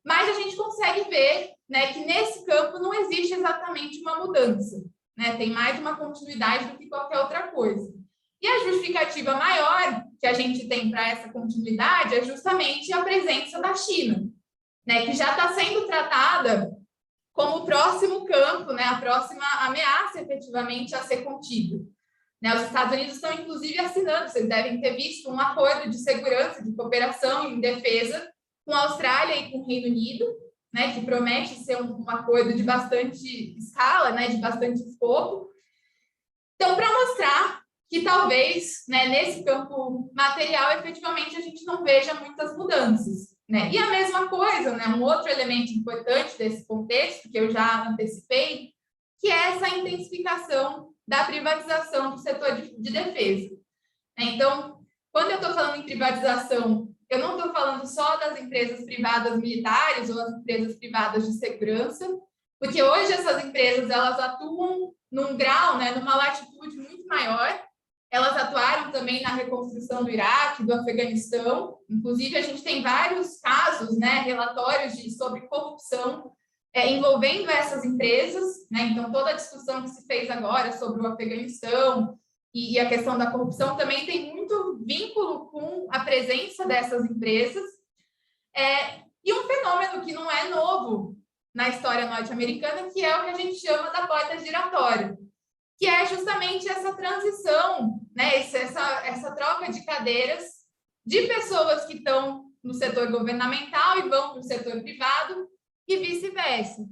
mas a gente consegue ver, né, que nesse campo não existe exatamente uma mudança. Né? Tem mais uma continuidade do que qualquer outra coisa. E a justificativa maior que a gente tem para essa continuidade é justamente a presença da China, né, que já está sendo tratada como o próximo campo, né, a próxima ameaça efetivamente a ser contida. Né, os Estados Unidos estão, inclusive, assinando, vocês devem ter visto, um acordo de segurança, de cooperação em defesa com a Austrália e com o Reino Unido, né, que promete ser um acordo de bastante escala, né, de bastante escopo. Então, para mostrar que talvez, né, nesse campo material, efetivamente, a gente não veja muitas mudanças. Né? E a mesma coisa, né, um outro elemento importante desse contexto, que eu já antecipei, que é essa intensificação da privatização do setor de defesa. Então, quando eu estou falando em privatização, eu não estou falando só das empresas privadas militares ou das empresas privadas de segurança, porque hoje essas empresas elas atuam num grau, né, numa latitude muito maior. Elas atuaram também na reconstrução do Iraque, do Afeganistão. Inclusive, a gente tem vários casos, né, relatórios sobre corrupção envolvendo essas empresas. Né? Então, toda a discussão que se fez agora sobre o Afeganistão e a questão da corrupção também tem muito vínculo com a presença dessas empresas. E um fenômeno que não é novo na história norte-americana, que é o que a gente chama da porta giratória, que é justamente essa transição, né, essa troca de cadeiras de pessoas que estão no setor governamental e vão para o setor privado e vice-versa.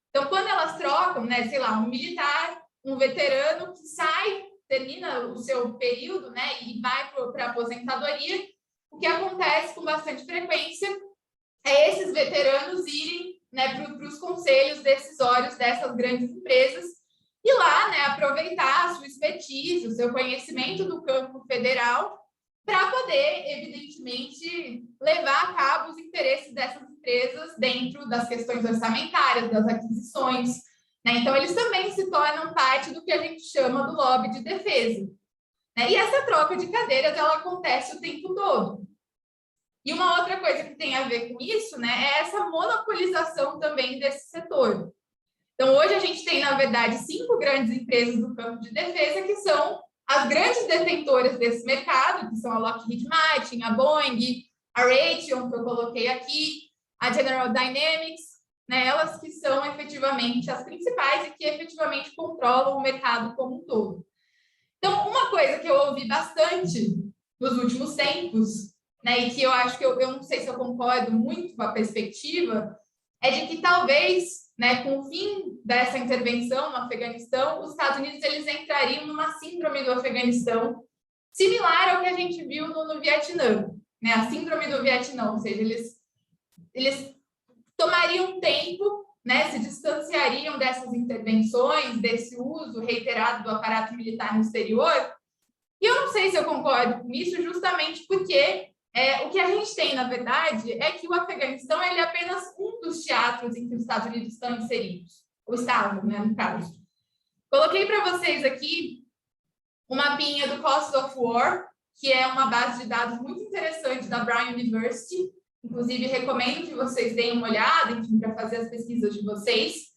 Então, quando elas trocam, né, sei lá, um militar, um veterano que sai, termina o seu período, né, e vai para a aposentadoria, o que acontece com bastante frequência é esses veteranos irem, né, para os conselhos decisórios dessas grandes empresas e lá, né, aproveitar a sua expertise, o seu conhecimento do campo federal para poder, evidentemente, levar a cabo os interesses dessas empresas dentro das questões orçamentárias, das aquisições. Né? Então, eles também se tornam parte do que a gente chama do lobby de defesa. Né? E essa troca de cadeiras, ela acontece o tempo todo. E uma outra coisa que tem a ver com isso, né, é essa monopolização também desse setor. Então, hoje a gente tem, na verdade, 5 grandes empresas do campo de defesa que são as grandes detentoras desse mercado, que são a Lockheed Martin, a Boeing, a Raytheon, que eu coloquei aqui, a General Dynamics, né, elas que são efetivamente as principais e que efetivamente controlam o mercado como um todo. Então, uma coisa que eu ouvi bastante nos últimos tempos, né, e que eu acho que eu não sei se eu concordo muito com a perspectiva, é de que talvez, né, com o fim dessa intervenção no Afeganistão, os Estados Unidos eles entrariam numa síndrome do Afeganistão, similar ao que a gente viu no Vietnã, né, a síndrome do Vietnã, ou seja, eles tomariam tempo, né, se distanciariam dessas intervenções, desse uso reiterado do aparato militar no exterior. E eu não sei se eu concordo com isso, justamente porque o que a gente tem, na verdade, é que o Afeganistão ele é apenas um dos teatros em que os Estados Unidos estão inseridos, ou estavam, né, no caso. Coloquei para vocês aqui um mapinha do Cost of War, que é uma base de dados muito interessante da Brown University. Inclusive, recomendo que vocês deem uma olhada, enfim, para fazer as pesquisas de vocês.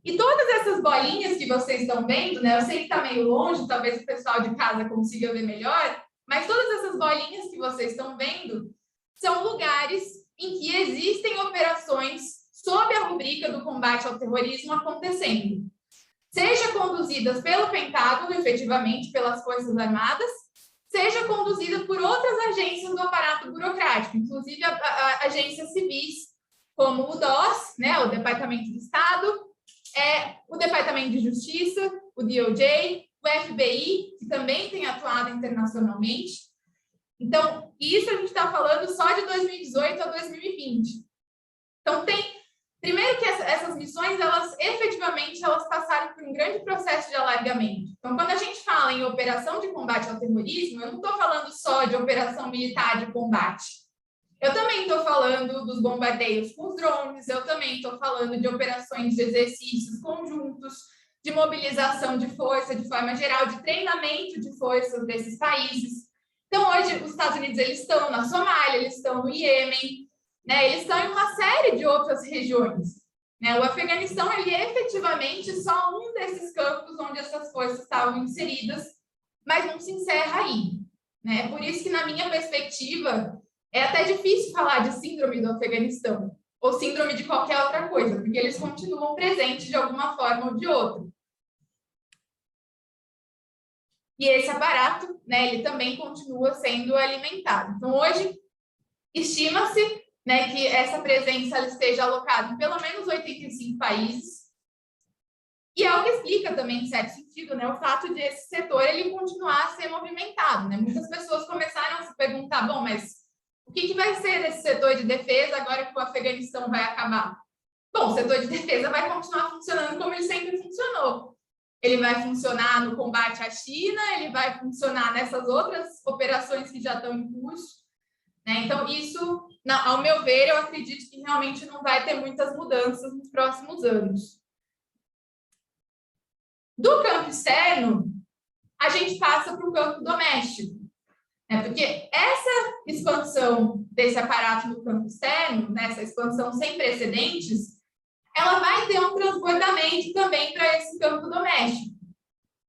E todas essas bolinhas que vocês estão vendo, né? Eu sei que está meio longe, talvez o pessoal de casa consiga ver melhor, mas todas essas bolinhas que vocês estão vendo são lugares em que existem operações sob a rubrica do combate ao terrorismo acontecendo. Seja conduzidas pelo Pentágono, efetivamente, pelas Forças Armadas, seja conduzida por outras agências do aparato burocrático, inclusive agências civis, como o DOS, né, o Departamento de Estado, o Departamento de Justiça, o DOJ, o FBI, que também tem atuado internacionalmente. Então, isso a gente está falando só de 2018 a 2020. Então, primeiro que essas missões, efetivamente, elas passaram por um grande processo de alargamento. Então, quando a gente fala em operação de combate ao terrorismo, eu não estou falando só de operação militar de combate. Eu também estou falando dos bombardeios com os drones, eu também estou falando de operações de exercícios conjuntos, de mobilização de força de forma geral, de treinamento de forças desses países. Então, hoje, os Estados Unidos eles estão na Somália, eles estão no Iêmen, né? Eles estão em uma série de outras regiões. Né? O Afeganistão ele é efetivamente só um desses campos onde essas forças estavam inseridas, mas não se encerra aí. Né? Por isso que, na minha perspectiva, é até difícil falar de síndrome do Afeganistão, ou síndrome de qualquer outra coisa, porque eles continuam presentes de alguma forma ou de outra. E esse aparato, né, ele também continua sendo alimentado. Então, hoje, estima-se, né, que essa presença ela esteja alocada em pelo menos 85 países. E é o que explica também, em certo sentido, né, o fato de esse setor ele continuar a ser movimentado. Né? Muitas pessoas começaram a se perguntar, bom, mas o que vai ser desse setor de defesa agora que o Afeganistão vai acabar? Bom, o setor de defesa vai continuar funcionando como ele sempre funcionou. Ele vai funcionar no combate à China, ele vai funcionar nessas outras operações que já estão em curso. Né? Então, isso, ao meu ver, eu acredito que realmente não vai ter muitas mudanças nos próximos anos. Do campo externo, a gente passa para o campo doméstico. Né? Porque essa expansão desse aparato no campo externo, né, essa expansão sem precedentes, ela vai ter um transbordamento também para esse campo doméstico.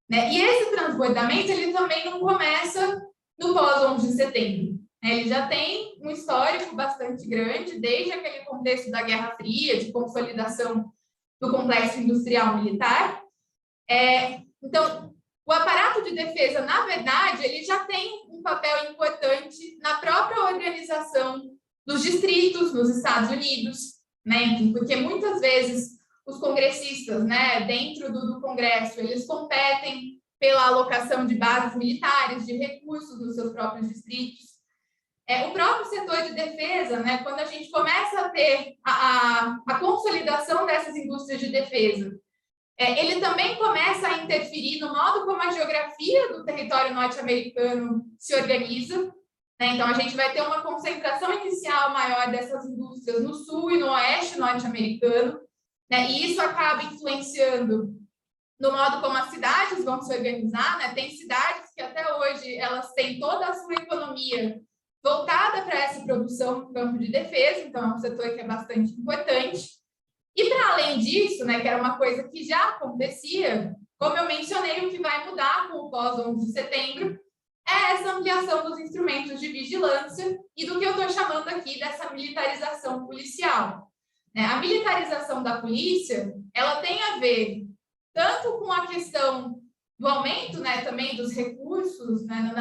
Né? E esse transbordamento ele também não começa no pós-11 de setembro. Né? Ele já tem um histórico bastante grande, desde aquele contexto da Guerra Fria, de consolidação do complexo industrial militar. Então, o aparato de defesa, na verdade, ele já tem um papel importante na própria organização dos distritos nos Estados Unidos, né? Porque muitas vezes os congressistas, né, dentro do Congresso, eles competem pela alocação de bases militares, de recursos nos seus próprios distritos. O próprio setor de defesa, né, quando a gente começa a ter a consolidação dessas indústrias de defesa, ele também começa a interferir no modo como a geografia do território norte-americano se organiza. Né? Então, a gente vai ter uma concentração inicial maior dessas indústrias no sul e no oeste norte-americano, né? E isso acaba influenciando no modo como as cidades vão se organizar. Né? Tem cidades que até hoje elas têm toda a sua economia voltada para essa produção no campo de defesa, então é um setor que é bastante importante. E, para além disso, né, que era uma coisa que já acontecia, como eu mencionei, o que vai mudar com o pós-11 de setembro é essa ampliação dos instrumentos de vigilância e do que eu estou chamando aqui dessa militarização policial. A militarização da polícia, ela tem a ver tanto com a questão do aumento, né, também dos recursos, né,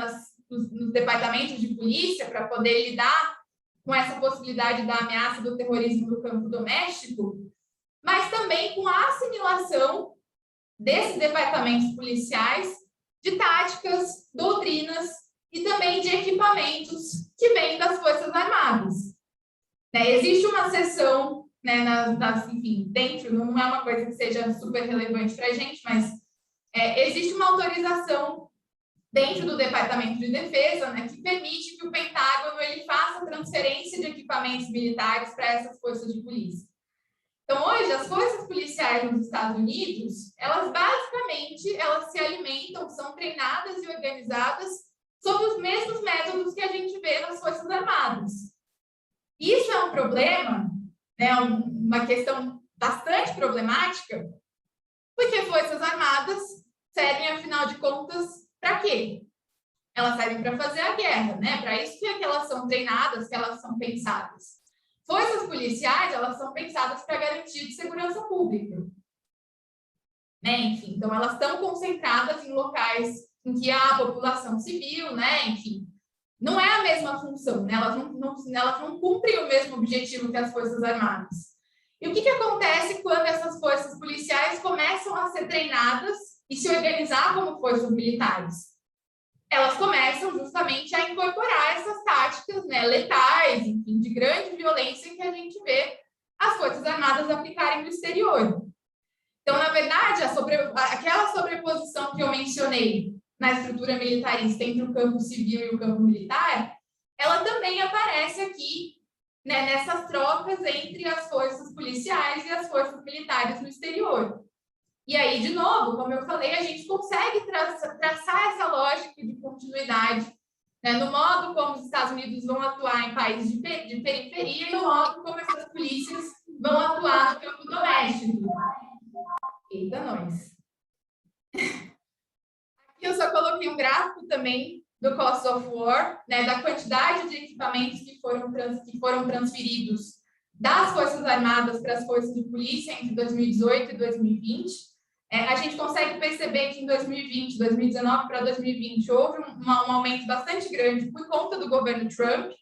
nos departamentos de polícia para poder lidar com essa possibilidade da ameaça do terrorismo no campo doméstico, mas também com a assimilação desses departamentos policiais de táticas, doutrinas e também de equipamentos que vêm das Forças Armadas. Existe uma seção né, enfim, dentro, não é uma coisa que seja super relevante para a gente, mas existe uma autorização dentro do Departamento de Defesa, né, que permite que o Pentágono ele faça transferência de equipamentos militares para essas forças de polícia. Então, hoje, as forças policiais nos Estados Unidos, elas basicamente, elas se alimentam, são treinadas e organizadas sob os mesmos métodos que a gente vê nas Forças Armadas. Isso é um problema, né, uma questão bastante problemática, porque Forças Armadas servem, afinal de contas, para quê? Elas servem para fazer a guerra, né? Para isso que elas são treinadas, que elas são pensadas. Forças policiais, elas são pensadas para garantir segurança pública. Né? Enfim, então elas estão concentradas em locais em que há população civil, né? Enfim, não é a mesma função, né? Elas não cumprem o mesmo objetivo que as Forças Armadas. E o que acontece quando essas forças policiais começam a ser treinadas e se organizar como forças militares? Elas começam justamente a incorporar essas táticas, né, letais, enfim, de grande violência que a gente vê as Forças Armadas aplicarem no exterior. Então, na verdade, aquela sobreposição que eu mencionei na estrutura militarista entre o campo civil e o campo militar, ela também aparece aqui, né, nessas trocas entre as forças policiais e as forças militares no exterior. E aí, de novo, como eu falei, a gente consegue traçar essa lógica de continuidade, né, no modo como os Estados Unidos vão atuar em países de periferia e no modo como essas polícias vão atuar no campo doméstico. Eita, nós! Aqui eu só coloquei um gráfico também do Cost of War, né, da quantidade de equipamentos que foram transferidos das Forças Armadas para as Forças de Polícia entre 2018 e 2020. A gente consegue perceber que em 2020, 2019 para 2020, houve um aumento bastante grande por conta do governo Trump.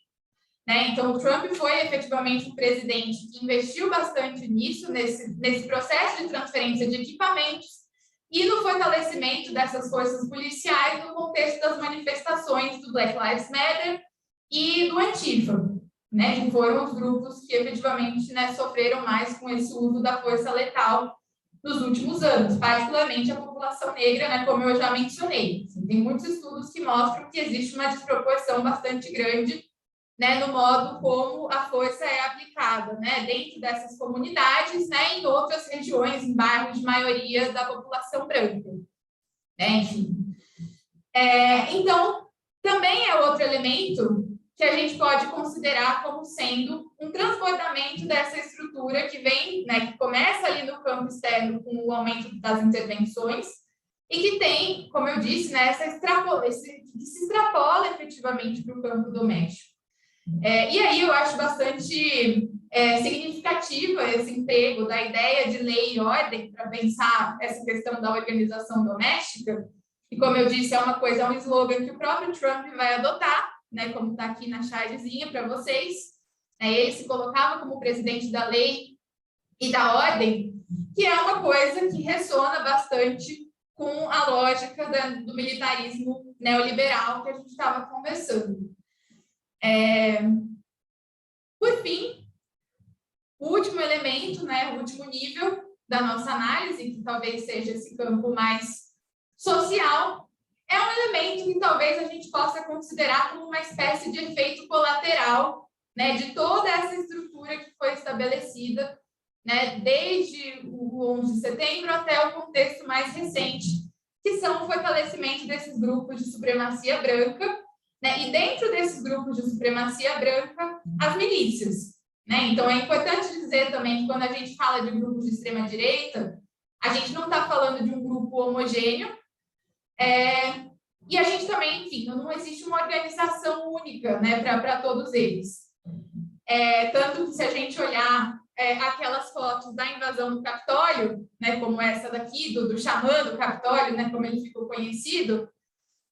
Né? Então, o Trump foi efetivamente um presidente que investiu bastante nisso, nesse processo de transferência de equipamentos e no fortalecimento dessas forças policiais no contexto das manifestações do Black Lives Matter e do Antifa, né? Que foram os grupos que efetivamente, né, sofreram mais com esse uso da força letal nos últimos anos, particularmente a população negra, né, como eu já mencionei. Assim, tem muitos estudos que mostram que existe uma desproporção bastante grande, né, no modo como a força é aplicada, né, dentro dessas comunidades, né, em outras regiões, em bairros de maioria da população branca. Né, enfim. Então, também é outro elemento que a gente pode considerar como sendo um transbordamento dessa estrutura que vem, né, que começa ali no campo externo com o aumento das intervenções e que tem, como eu disse, né, que se extrapola efetivamente para o campo doméstico. E aí eu acho bastante significativa esse emprego da ideia de lei e ordem para pensar essa questão da organização doméstica, e como eu disse, é um slogan que o próprio Trump vai adotar, né, como está aqui na chartzinha para vocês. Ele se colocava como presidente da lei e da ordem, que é uma coisa que ressona bastante com a lógica do militarismo neoliberal que a gente estava conversando. Por fim, o último elemento, né, o último nível da nossa análise, que talvez seja esse campo mais social, é um elemento que talvez a gente possa considerar como uma espécie de efeito colateral, né, de toda essa estrutura que foi estabelecida, né, desde o 11 de setembro até o contexto mais recente, que são o fortalecimento desses grupos de supremacia branca, né, e dentro desses grupos de supremacia branca, as milícias. Né? Então, é importante dizer também que quando a gente fala de grupos de extrema-direita, a gente não está falando de um grupo homogêneo, e a gente também, enfim, não existe uma organização única, né, para todos eles. Tanto que se a gente olhar aquelas fotos da invasão do Capitólio, né, como essa daqui, do xamã do Capitólio, né, como ele ficou conhecido,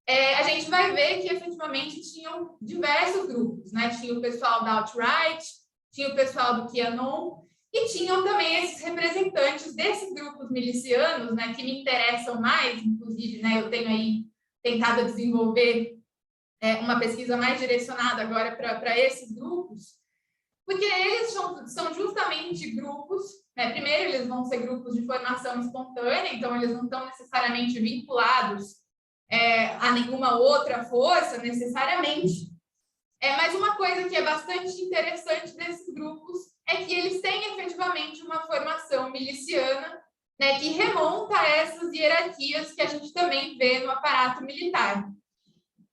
a gente vai ver que efetivamente tinham diversos grupos, né? Tinha o pessoal da alt-right, tinha o pessoal do QAnon, e tinham também esses representantes desses grupos milicianos, né, que me interessam mais, inclusive, né, eu tenho aí tentado desenvolver uma pesquisa mais direcionada agora para esses grupos, porque eles são justamente grupos, né? Primeiro, eles vão ser grupos de formação espontânea, então eles não estão necessariamente vinculados a nenhuma outra força, necessariamente. Mas uma coisa que é bastante interessante desses grupos é que eles têm efetivamente uma formação miliciana, né, que remonta a essas hierarquias que a gente também vê no aparato militar.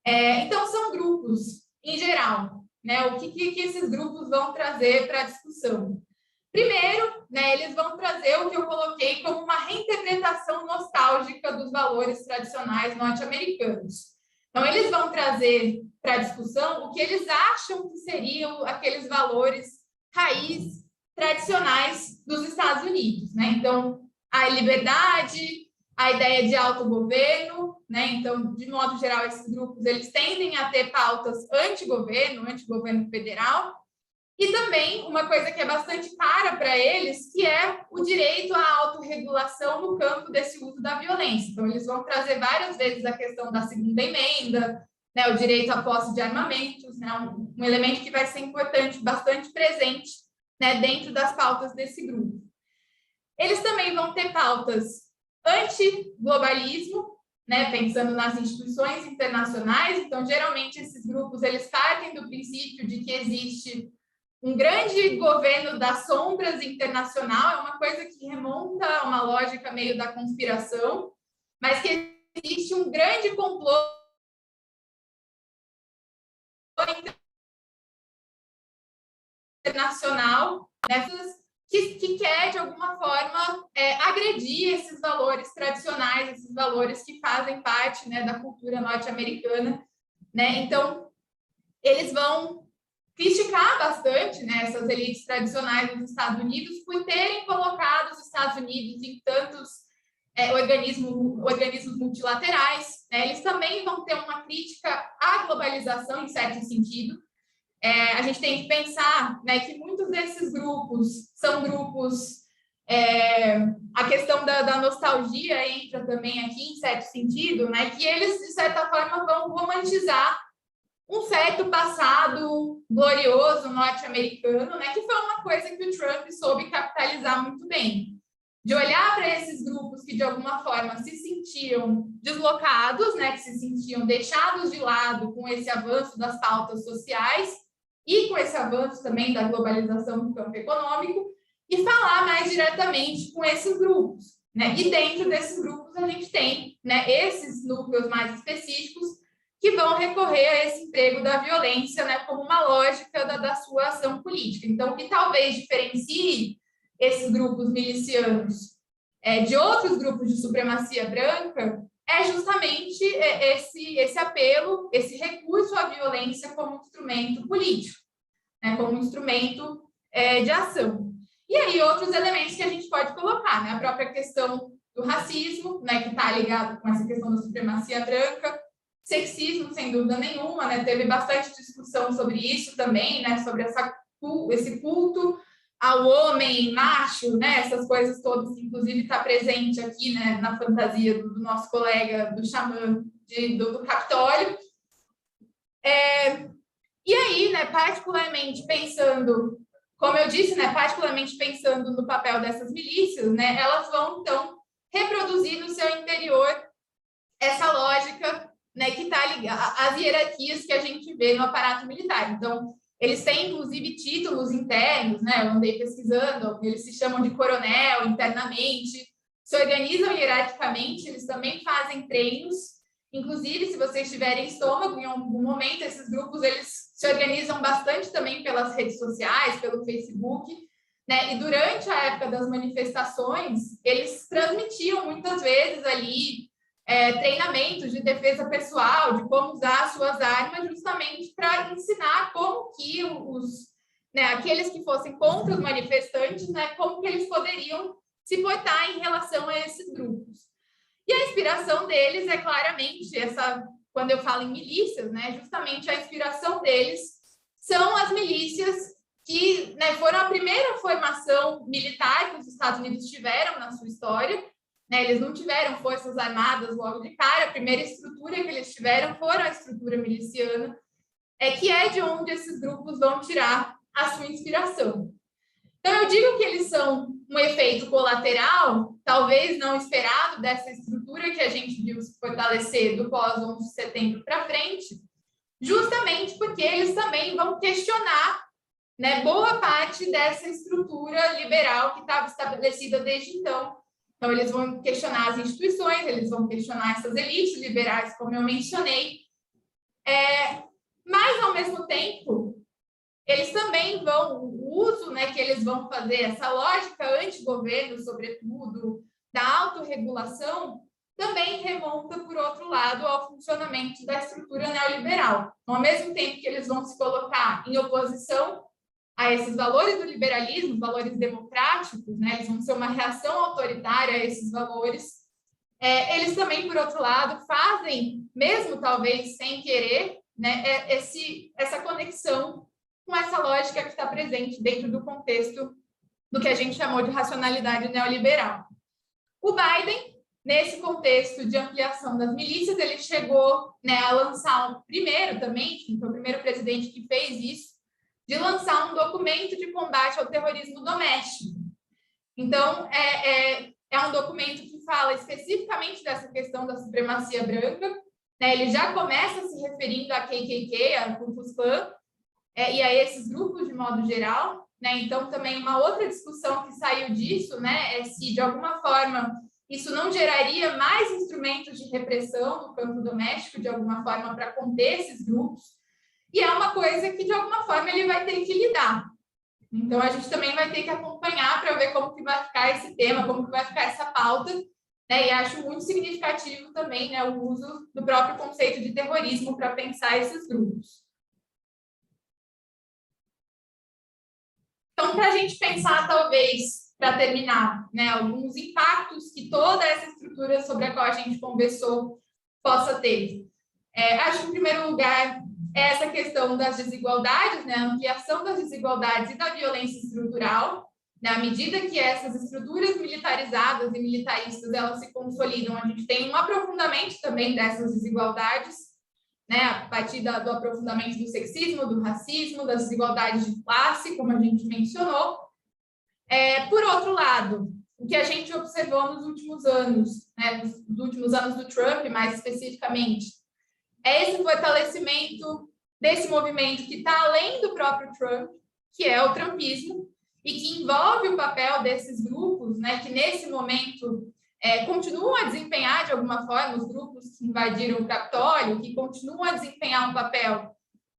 Então, são grupos, em geral, né, o que esses grupos vão trazer para a discussão? Primeiro, né, eles vão trazer o que eu coloquei como uma reinterpretação nostálgica dos valores tradicionais norte-americanos. Então, eles vão trazer para a discussão o que eles acham que seriam aqueles valores raiz tradicionais dos Estados Unidos, né? Então, a liberdade, a ideia de autogoverno, né? Então, de modo geral, esses grupos eles tendem a ter pautas anti-governo federal, e também uma coisa que é bastante cara para eles, que é o direito à autorregulação no campo desse uso da violência. Então, eles vão trazer várias vezes a questão da segunda emenda, né, o direito à posse de armamentos, né, um elemento que vai ser importante, bastante presente, né, dentro das pautas desse grupo. Eles também vão ter pautas anti-globalismo, né, pensando nas instituições internacionais. Então, geralmente, esses grupos eles partem do princípio de que existe um grande governo das sombras internacional, é uma coisa que remonta a uma lógica meio da conspiração, mas que existe um grande complô internacional, né, que quer, de alguma forma, agredir esses valores tradicionais, esses valores que fazem parte, né, da cultura norte-americana, né? Então, eles vão criticar bastante, né, essas elites tradicionais dos Estados Unidos por terem colocado os Estados Unidos em tantos organismos multilaterais. Né? Eles também vão ter uma crítica à globalização, em certo sentido. A gente tem que pensar, né, que muitos desses grupos são grupos... a questão da nostalgia entra também aqui, em certo sentido, né, que eles, de certa forma, vão romantizar um certo passado glorioso norte-americano, né, que foi uma coisa que o Trump soube capitalizar muito bem. De olhar para esses grupos que, de alguma forma, se sentiam deslocados, né, que se sentiam deixados de lado com esse avanço das pautas sociais e com esse avanço também da globalização no campo econômico, e falar mais diretamente com esses grupos. Né? E dentro desses grupos a gente tem, né, esses núcleos mais específicos que vão recorrer a esse emprego da violência, né, como uma lógica da sua ação política. Então, o que talvez diferencie esses grupos milicianos de outros grupos de supremacia branca é justamente esse apelo, esse recurso à violência como instrumento político, né, como instrumento de ação. E aí, outros elementos que a gente pode colocar, né, a própria questão do racismo, né, que está ligado com essa questão da supremacia branca, sexismo, sem dúvida nenhuma, né? Teve bastante discussão sobre isso também, né? Sobre esse culto ao homem macho, né? Essas coisas todas, inclusive está presente aqui, né? Na fantasia do nosso colega, do xamã do Capitólio. E aí, né? Particularmente pensando, como eu disse, né? Particularmente pensando no papel dessas milícias, né? Elas vão, então, reproduzir no seu interior essa lógica, né, que está ligada às hierarquias que a gente vê no aparato militar. Então, eles têm, inclusive, títulos internos, né? Eu andei pesquisando, eles se chamam de coronel internamente, se organizam hierarquicamente, eles também fazem treinos. Inclusive, se vocês tiverem estômago, em algum momento, esses grupos eles se organizam bastante também pelas redes sociais, pelo Facebook, né? E durante a época das manifestações, eles transmitiam muitas vezes ali treinamentos de defesa pessoal, de como usar suas armas, justamente para ensinar como que aqueles que fossem contra os manifestantes, né, como que eles poderiam se portar em relação a esses grupos. E a inspiração deles é claramente quando eu falo em milícias, né, justamente a inspiração deles são as milícias que, né, foram a primeira formação militar que os Estados Unidos tiveram na sua história. Né, eles não tiveram forças armadas logo de cara, a primeira estrutura que eles tiveram foi a estrutura miliciana, que é de onde esses grupos vão tirar a sua inspiração. Então, eu digo que eles são um efeito colateral, talvez não esperado, dessa estrutura que a gente viu se fortalecer do pós-11 de setembro para frente, justamente porque eles também vão questionar, né, boa parte dessa estrutura liberal que estava estabelecida desde então. Então, eles vão questionar as instituições, eles vão questionar essas elites liberais, como eu mencionei, mas, ao mesmo tempo, eles também vão, o uso, né, que eles vão fazer, essa lógica anti-governo, sobretudo, da autorregulação, também remonta, por outro lado, ao funcionamento da estrutura neoliberal. Então, ao mesmo tempo que eles vão se colocar em oposição a esses valores do liberalismo, valores democráticos, né, eles vão ser uma reação autoritária a esses valores, eles também, por outro lado, fazem, mesmo talvez sem querer, né, essa conexão com essa lógica que está presente dentro do contexto do que a gente chamou de racionalidade neoliberal. O Biden, nesse contexto de ampliação das milícias, ele chegou, né, a lançar primeiro também, foi o primeiro presidente que fez isso, de lançar um documento de combate ao terrorismo doméstico. Então, é um documento que fala especificamente dessa questão da supremacia branca, né? Ele já começa se referindo a KKK, a Ku Klux Klan, e a esses grupos de modo geral, né? Então, também uma outra discussão que saiu disso, né, é se, de alguma forma, isso não geraria mais instrumentos de repressão no campo doméstico, de alguma forma, para conter esses grupos, e é uma coisa que, de alguma forma, ele vai ter que lidar. Então, a gente também vai ter que acompanhar para ver como que vai ficar esse tema, como que vai ficar essa pauta, né? E acho muito significativo também, né, o uso do próprio conceito de terrorismo para pensar esses grupos. Então, para a gente pensar, talvez, para terminar, né, alguns impactos que toda essa estrutura sobre a qual a gente conversou possa ter. Acho que, em primeiro lugar, essa questão das desigualdades, né, a ampliação das desigualdades e da violência estrutural, né, à medida que essas estruturas militarizadas e militaristas elas se consolidam, a gente tem um aprofundamento também dessas desigualdades, né, a partir do aprofundamento do sexismo, do racismo, das desigualdades de classe, como a gente mencionou. Por outro lado, o que a gente observou nos últimos anos, né, nos últimos anos do Trump, mais especificamente, é esse fortalecimento desse movimento que está além do próprio Trump, que é o trumpismo, e que envolve o papel desses grupos, né, que nesse momento continuam a desempenhar, de alguma forma, os grupos que invadiram o Capitólio, que continuam a desempenhar um papel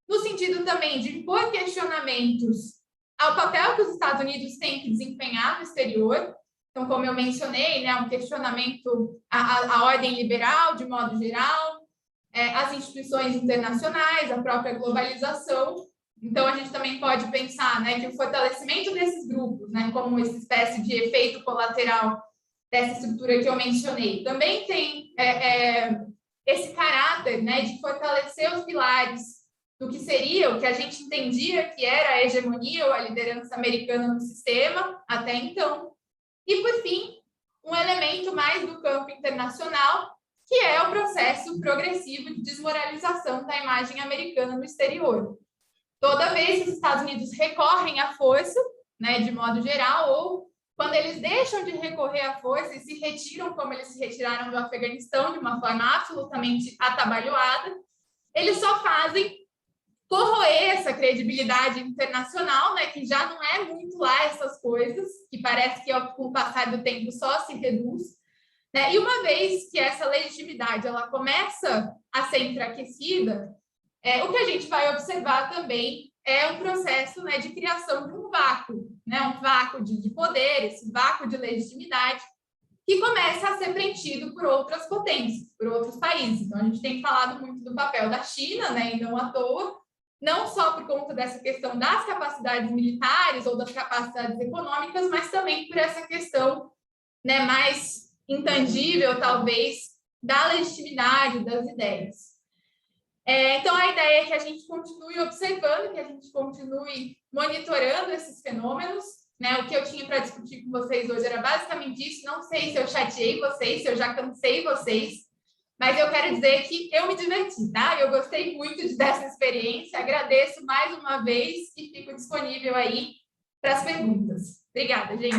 no sentido também de impor questionamentos ao papel que os Estados Unidos têm que desempenhar no exterior. Então, como eu mencionei, né, um questionamento à ordem liberal, de modo geral, as instituições internacionais, a própria globalização. Então, a gente também pode pensar, né, que o fortalecimento desses grupos, né, como essa espécie de efeito colateral dessa estrutura que eu mencionei, também tem esse caráter, né, de fortalecer os pilares do que seria o que a gente entendia que era a hegemonia ou a liderança americana no sistema até então. E, por fim, um elemento mais do campo internacional, que é o processo progressivo de desmoralização da imagem americana no exterior. Toda vez que os Estados Unidos recorrem à força, né, de modo geral, ou quando eles deixam de recorrer à força e se retiram, como eles se retiraram do Afeganistão, de uma forma absolutamente atabalhoada, eles só fazem corroer essa credibilidade internacional, né, que já não é muito lá essas coisas, que parece que com o passar do tempo só se reduz, né? E uma vez que essa legitimidade ela começa a ser enfraquecida, o que a gente vai observar também é um processo, né, de criação de um vácuo, né, um vácuo de poder, esse vácuo de legitimidade, que começa a ser preenchido por outras potências, por outros países. Então, a gente tem falado muito do papel da China, né, e não à toa, não só por conta dessa questão das capacidades militares ou das capacidades econômicas, mas também por essa questão, né, mais intangível, talvez, da legitimidade das ideias. Então, a ideia é que a gente continue observando, que a gente continue monitorando esses fenômenos, né? O que eu tinha para discutir com vocês hoje era basicamente isso. Não sei se eu chateei vocês, se eu já cansei vocês, Mas eu quero dizer que eu me diverti, tá? Eu gostei muito dessa experiência, agradeço mais uma vez e fico disponível aí para as perguntas. Obrigada, gente.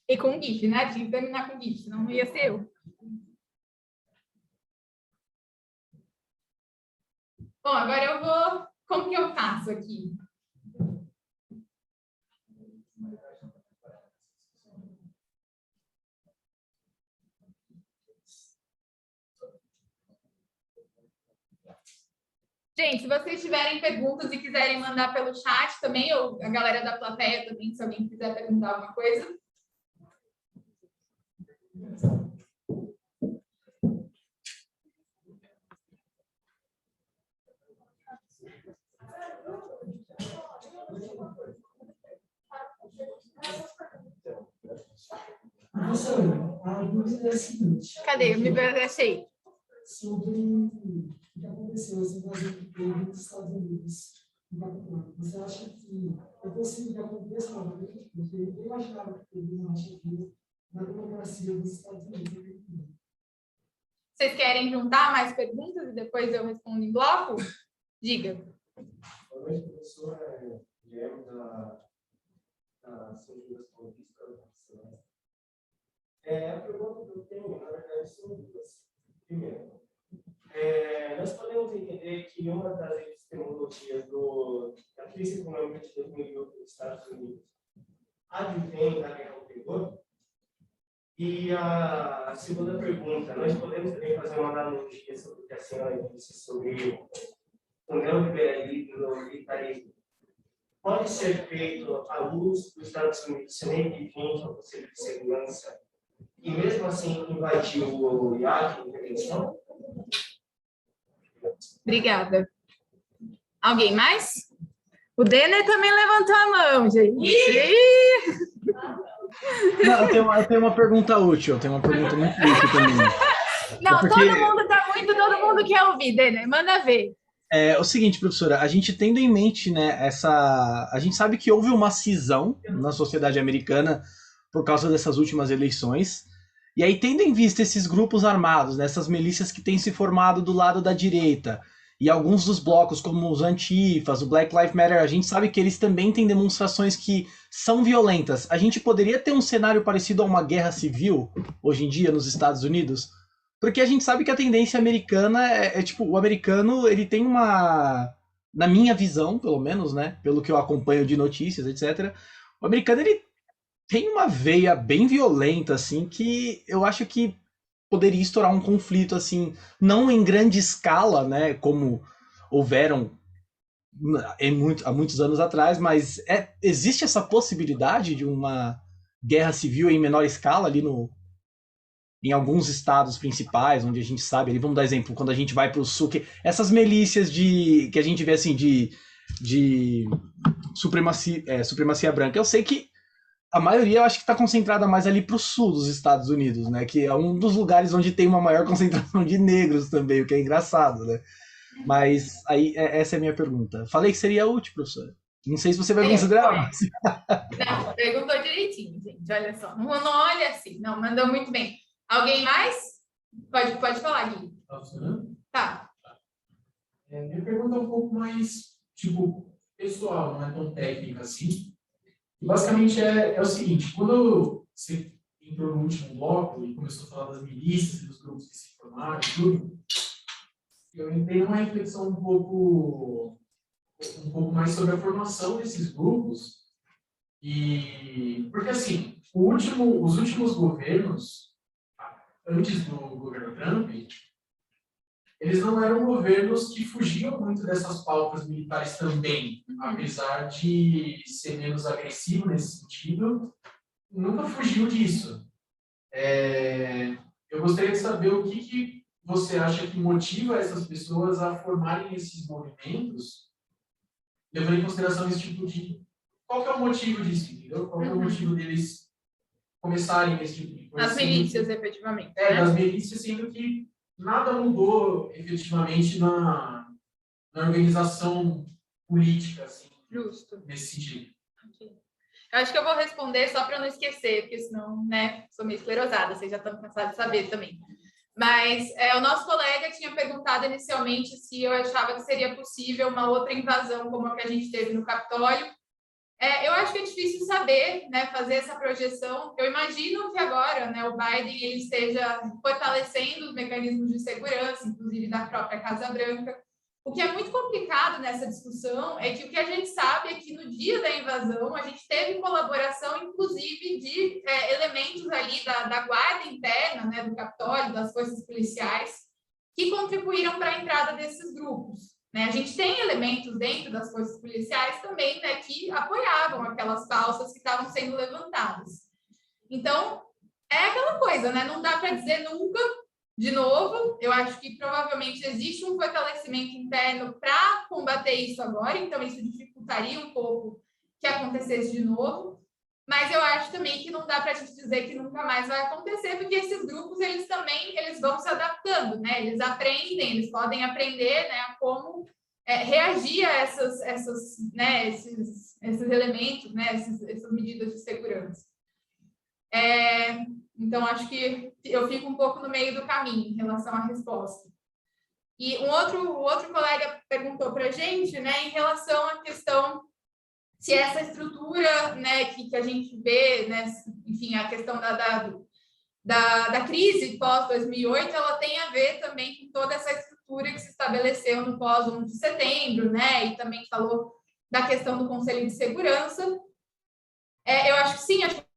E com GIF, né? Tinha que terminar com GIF, senão não ia ser eu. Bom, agora eu vou... Como que eu faço aqui? Gente, se vocês tiverem perguntas e quiserem mandar pelo chat também, ou a galera da plateia também, se alguém quiser perguntar alguma coisa. Professor, a dúvida é a seguinte. Cadê? Eu me achei. Sobre o que aconteceu, essa invasão que teve nos Estados Unidos. Você acha que é possível que aconteça novamente? Porque eu imaginava que teve uma atitude na democracia dos Estados Unidos. Vocês querem juntar mais perguntas e depois eu respondo em bloco? Diga. Boa noite, professor. Guilherme, da São Judas Paulista. A pergunta que eu tenho, na verdade, são duas. Primeiro, nós podemos entender que uma das epistemologias da crise econômica de 2008 nos Estados Unidos advém da guerra ao terror? E a segunda pergunta, nós podemos também fazer uma analogia sobre o que a senhora disse sobre o neoliberalismo e o militarismo. Pode ser feito à luz dos Estados Unidos ser negligente ao Conselho de Segurança e mesmo assim invadiu o Iraque, a intervenção? Obrigada. Alguém mais? O Denner também levantou a mão, gente. Não, eu tenho uma pergunta útil, eu tenho uma pergunta muito útil também. Não, porque... todo mundo quer ouvir, Denner, manda ver. É o seguinte, professora, a gente tendo em mente, né, a gente sabe que houve uma cisão na sociedade americana por causa dessas últimas eleições, e aí tendo em vista esses grupos armados, né, essas milícias que têm se formado do lado da direita, e alguns dos blocos, como os Antifas, o Black Lives Matter, a gente sabe que eles também têm demonstrações que são violentas. A gente poderia ter um cenário parecido a uma guerra civil, hoje em dia, nos Estados Unidos? Porque a gente sabe que a tendência americana tipo, o americano, ele tem uma... Na minha visão, pelo menos, né, pelo que eu acompanho de notícias, etc., o americano, ele tem uma veia bem violenta, assim, que eu acho que poderia estourar um conflito, assim, não em grande escala, né, como houveram há muitos anos atrás, mas existe essa possibilidade de uma guerra civil em menor escala ali em alguns estados principais, onde a gente sabe, ali vamos dar exemplo, quando a gente vai para o sul, essas milícias que a gente vê assim de supremacia branca, eu sei que a maioria eu acho que está concentrada mais ali para o sul dos Estados Unidos, né? Que é um dos lugares onde tem uma maior concentração de negros também, o que é engraçado, né? Mas aí essa é a minha pergunta. Falei que seria útil, professor. Não sei se você vai considerar. Mas... Não, perguntou direitinho, gente. Olha só. Não olha assim. Não, mandou muito bem. Alguém mais? Pode falar, Gui. Tá funcionando? Tá. Minha pergunta é um pouco mais, tipo, pessoal, não é tão técnica assim. Basicamente é o seguinte, quando você entrou no último bloco e começou a falar das milícias e dos grupos que se formaram e tudo, eu entrei numa reflexão um pouco mais sobre a formação desses grupos. Porque assim, os últimos governos, antes do governo Trump, eles não eram governos que fugiam muito dessas pautas militares também, apesar de ser menos agressivo nesse sentido, nunca fugiu disso. Eu gostaria de saber o que você acha que motiva essas pessoas a formarem esses movimentos, levando em consideração esse tipo de... Qual que é o motivo disso, entendeu? Qual que é o motivo deles começarem esse tipo de coisa? As milícias, efetivamente. Das milícias, sendo que nada mudou efetivamente na organização política, assim, Justo. nesse sentido. Eu acho que eu vou responder só para não esquecer, porque senão, né, sou meio esclerosada, vocês já estão cansados de saber também. Mas o nosso colega tinha perguntado inicialmente se eu achava que seria possível uma outra invasão como a que a gente teve no Capitólio. Eu acho que é difícil saber, né, fazer essa projeção. Eu imagino que agora, né, o Biden ele esteja fortalecendo os mecanismos de segurança, inclusive da própria Casa Branca. O que é muito complicado nessa discussão é que o que a gente sabe é que no dia da invasão a gente teve colaboração, inclusive, de elementos ali da guarda interna, né, do Capitólio, das forças policiais, que contribuíram para a entrada desses grupos. Né? A gente tem elementos dentro das forças policiais também, né, que apoiavam aquelas falsas que estavam sendo levantadas. Então, é aquela coisa, né? Não dá para dizer nunca. De novo, eu acho que provavelmente existe um fortalecimento interno para combater isso agora, então isso dificultaria um pouco que acontecesse de novo, mas eu acho também que não dá para a gente dizer que nunca mais vai acontecer, porque esses grupos, eles vão se adaptando, né? Eles aprendem, eles podem aprender, né, a como reagir a esses elementos, né, essas medidas de segurança. Então, acho que eu fico um pouco no meio do caminho em relação à resposta. E o outro colega perguntou para a gente, né, em relação à questão se essa estrutura, né, que a gente vê, né, enfim, a questão da crise pós-2008, ela tem a ver também com toda essa estrutura que se estabeleceu no pós-11 de setembro, né, e também falou da questão do Conselho de Segurança. Eu acho que sim, acho que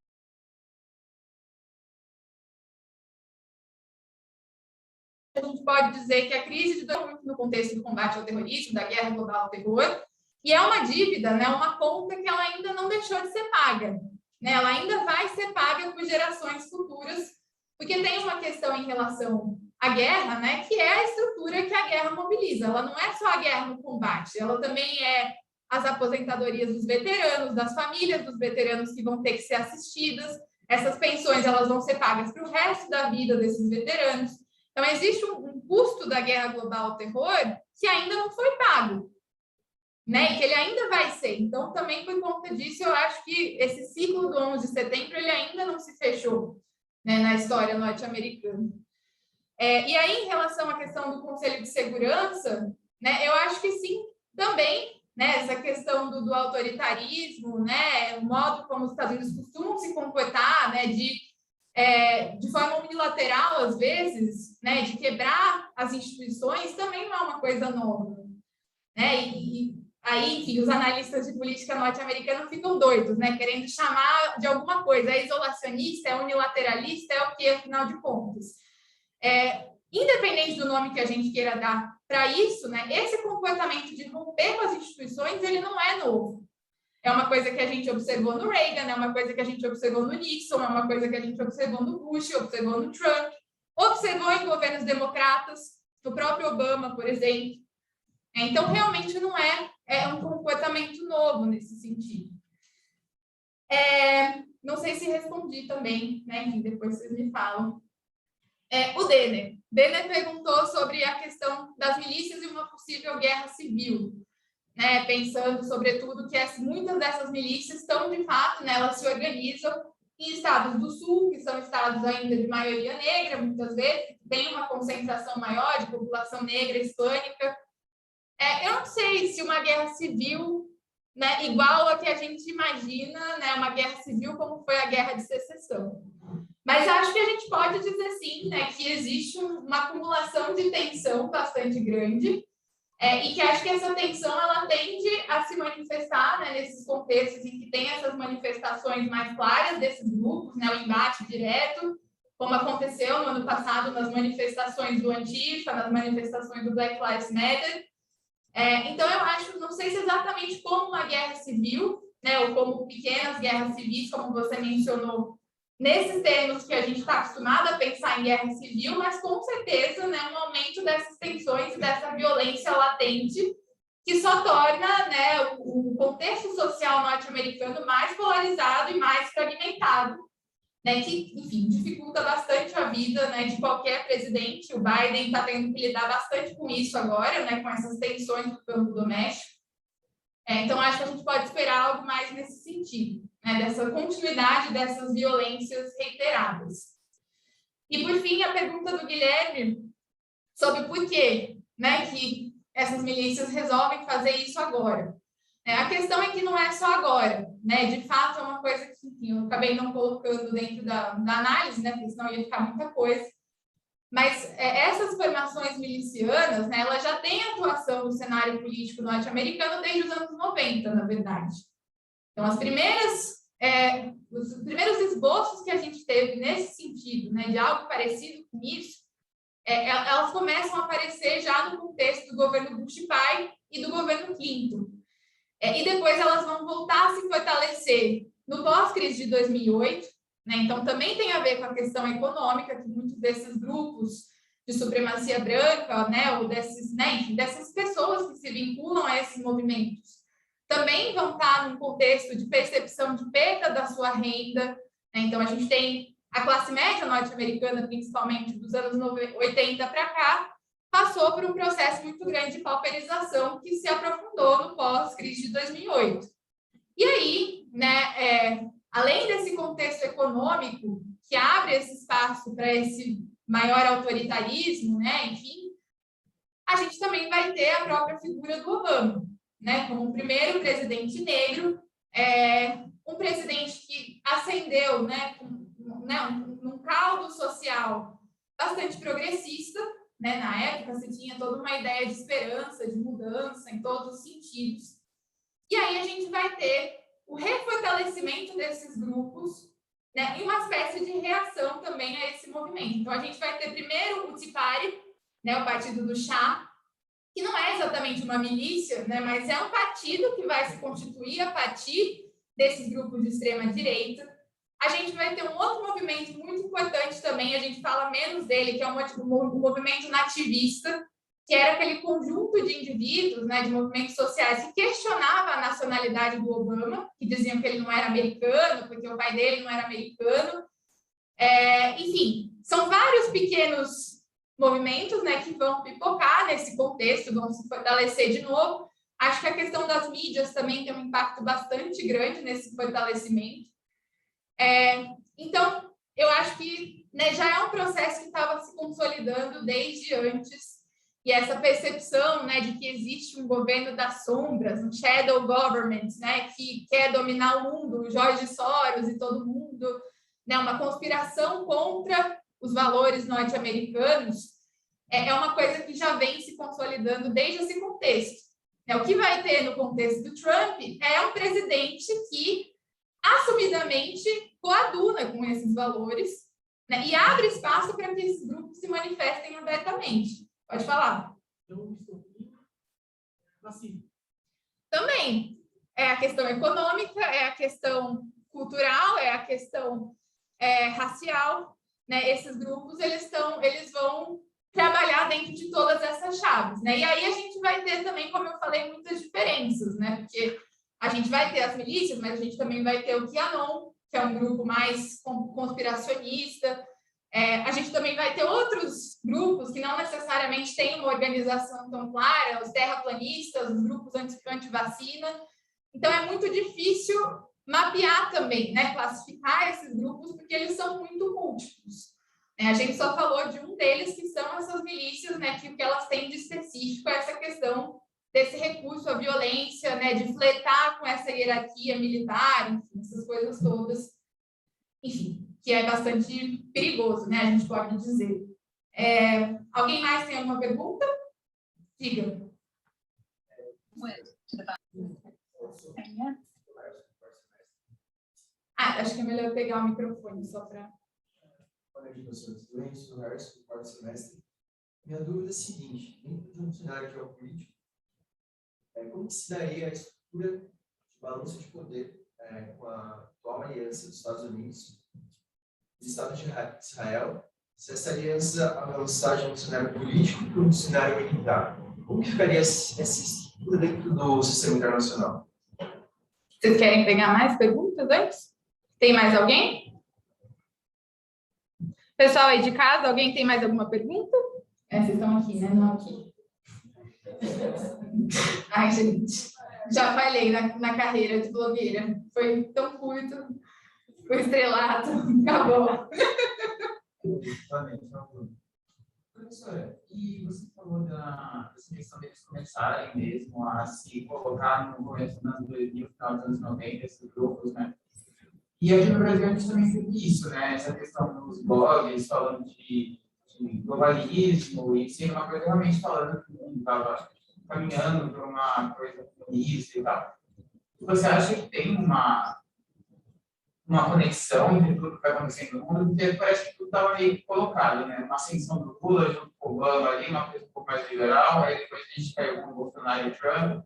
a gente pode dizer que a crise de 2008 no contexto do combate ao terrorismo, da guerra global ao terror, e é uma dívida, né, uma conta que ela ainda não deixou de ser paga. Né? Ela ainda vai ser paga por gerações futuras, porque tem uma questão em relação à guerra, né, que é a estrutura que a guerra mobiliza. Ela não é só a guerra no combate, ela também é as aposentadorias dos veteranos, das famílias dos veteranos que vão ter que ser assistidas. Essas pensões elas vão ser pagas para o resto da vida desses veteranos. Então, existe um custo da guerra global ao terror que ainda não foi pago, né? E que ele ainda vai ser. Então, também por conta disso, eu acho que esse ciclo do 11 de setembro ele ainda não se fechou, né, na história norte-americana. E aí, em relação à questão do Conselho de Segurança, né, eu acho que sim, também, né, essa questão do autoritarismo, né, o modo como os Estados Unidos costumam se comportar, né, de forma unilateral, às vezes, né, de quebrar as instituições, também não é uma coisa nova. Né? E aí, enfim, os analistas de política norte-americana ficam doidos, né, querendo chamar de alguma coisa. É isolacionista, é unilateralista, é o quê, afinal de contas? Independente do nome que a gente queira dar para isso, né, esse comportamento de romper com as instituições, ele não é novo. É uma coisa que a gente observou no Reagan, é uma coisa que a gente observou no Nixon, é uma coisa que a gente observou no Bush, observou no Trump, observou em governos democratas, no próprio Obama, por exemplo. Então, realmente não é um comportamento novo nesse sentido. Não sei se respondi também, né? Enfim, depois vocês me falam. O Denner perguntou sobre a questão das milícias e uma possível guerra civil. Né, pensando, sobretudo, que muitas dessas milícias estão, de fato, né, elas se organizam em estados do sul, que são estados ainda de maioria negra, muitas vezes, que tem uma concentração maior de população negra hispânica. Eu não sei se uma guerra civil, né, igual a que a gente imagina, né, uma guerra civil como foi a Guerra de Secessão. Mas acho que a gente pode dizer, sim, né, que existe uma acumulação de tensão bastante grande, e que acho que essa tensão ela tende a se manifestar, né, nesses contextos em que tem essas manifestações mais claras desses grupos, né, o embate direto, como aconteceu no ano passado nas manifestações do Antifa, nas manifestações do Black Lives Matter. Então, eu acho, não sei se exatamente como uma guerra civil, né, ou como pequenas guerras civis, como você mencionou, nesses termos que a gente está acostumado a pensar em guerra civil, mas com certeza, né, um aumento dessas tensões e dessa violência latente que só torna, né, o contexto social norte-americano mais polarizado e mais fragmentado, né, que, enfim, dificulta bastante a vida, né, de qualquer presidente. O Biden está tendo que lidar bastante com isso agora, né, com essas tensões do campo doméstico. Então, acho que a gente pode esperar algo mais nesse sentido. sentido, né, dessa continuidade dessas violências reiteradas. E, por fim, a pergunta do Guilherme sobre por quê, né, que essas milícias resolvem fazer isso agora. A questão é que não é só agora, né? De fato, é uma coisa que, enfim, eu acabei não colocando dentro da análise, né? Porque senão ia ficar muita coisa. Mas essas formações milicianas, né, elas já têm atuação no cenário político norte-americano desde os anos 90, na verdade. Então, os primeiros esboços que a gente teve nesse sentido, né, de algo parecido com isso, elas começam a aparecer já no contexto do governo Bush pai e do governo Clinton. E depois elas vão voltar a se fortalecer no pós-crise de 2008, né? Então, também tem a ver com a questão econômica, que muitos desses grupos de supremacia branca, né, ou dessas pessoas que se vinculam a esses movimentos, também vão estar num contexto de percepção de perda da sua renda, né? Então, a gente tem a classe média norte-americana, principalmente dos anos 80 para cá, passou por um processo muito grande de pauperização que se aprofundou no pós-crise de 2008. E aí, né, além desse contexto econômico que abre esse espaço para esse maior autoritarismo, né, enfim, a gente também vai ter a própria figura do Obama, né, como o primeiro presidente negro, um presidente que ascendeu, né, num caldo social bastante progressista, né? Na época, se tinha toda uma ideia de esperança, de mudança em todos os sentidos. E aí a gente vai ter o refortalecimento desses grupos, né? E uma espécie de reação também a esse movimento. Então, a gente vai ter primeiro o Tea Party, né? O Partido do Chá, que não é exatamente uma milícia, né? Mas é um partido que vai se constituir a partir desses grupos de extrema-direita. A gente vai ter um outro movimento muito importante também, a gente fala menos dele, que é o movimento nativista, que era aquele conjunto de indivíduos, né, de movimentos sociais que questionava a nacionalidade do Obama, que diziam que ele não era americano, porque o pai dele não era americano. Enfim, são vários pequenos movimentos, né, que vão pipocar nesse contexto, vão se fortalecer de novo. Acho que a questão das mídias também tem um impacto bastante grande nesse fortalecimento. Então, eu acho que, né, já é um processo que estava se consolidando desde antes, e essa percepção, né, de que existe um governo das sombras, um shadow government, né, que quer dominar o mundo, o Jorge Soros e todo mundo, né, uma conspiração contra os valores norte-americanos, é uma coisa que já vem se consolidando desde esse contexto. O que vai ter no contexto do Trump é um presidente que assumidamente coaduna com esses valores, né, e abre espaço para que esses grupos se manifestem abertamente. Pode falar. Assim. Também é a questão econômica, é a questão cultural, é a questão racial, né? Esses grupos eles vão trabalhar dentro de todas essas chaves, né? E aí a gente vai ter também, como eu falei, muitas diferenças, né? Porque a gente vai ter as milícias, mas a gente também vai ter o QAnon, que é um grupo mais conspiracionista. A gente também vai ter outros grupos que não necessariamente têm uma organização tão clara, os terraplanistas, os grupos anti-vacina. Então, é muito difícil mapear também, né? Classificar esses grupos, porque eles são muito múltiplos. A gente só falou de um deles, que são essas milícias, né? Que o que elas têm de específico é essa questão desse recurso à violência, né, de flertar com essa hierarquia militar, enfim, essas coisas todas, enfim, que é bastante perigoso, né, a gente pode dizer. Alguém mais tem alguma pergunta? Diga. Acho que é melhor pegar o microfone só para... Olha aqui, professor, silêncio, do quarto semestre. Minha dúvida é a seguinte, dentro de um cenário geopolítico, como que se daria a estrutura de balanço de poder com a atual aliança dos Estados Unidos e do Estado de Israel, se essa aliança avançar de um cenário político para um cenário militar? Como que ficaria essa estrutura dentro do sistema internacional? Vocês querem pegar mais perguntas antes? Tem mais alguém? Pessoal aí de casa, alguém tem mais alguma pergunta? Vocês estão aqui, né? Não aqui. Ai, gente. Já falhei na carreira de blogueira. Foi tão curto, foi estrelado, acabou. Professora, e você falou dessa questão deles começarem mesmo a se colocar no começo dos anos 2000, final dos anos 90, esses grupos, né? E aqui no Brasil a gente também teve isso, né? Essa questão dos blogs falando de globalismo e ser uma coisa realmente falando que o mundo estava caminhando para uma coisa comunista e tal. Você acha que tem uma conexão entre tudo que está acontecendo no mundo? Porque parece que tudo estava meio colocado, né? Uma ascensão do Lula junto com o Obama ali, uma coisa um pouco mais liberal, aí depois a gente caiu com o Bolsonaro e o Trump,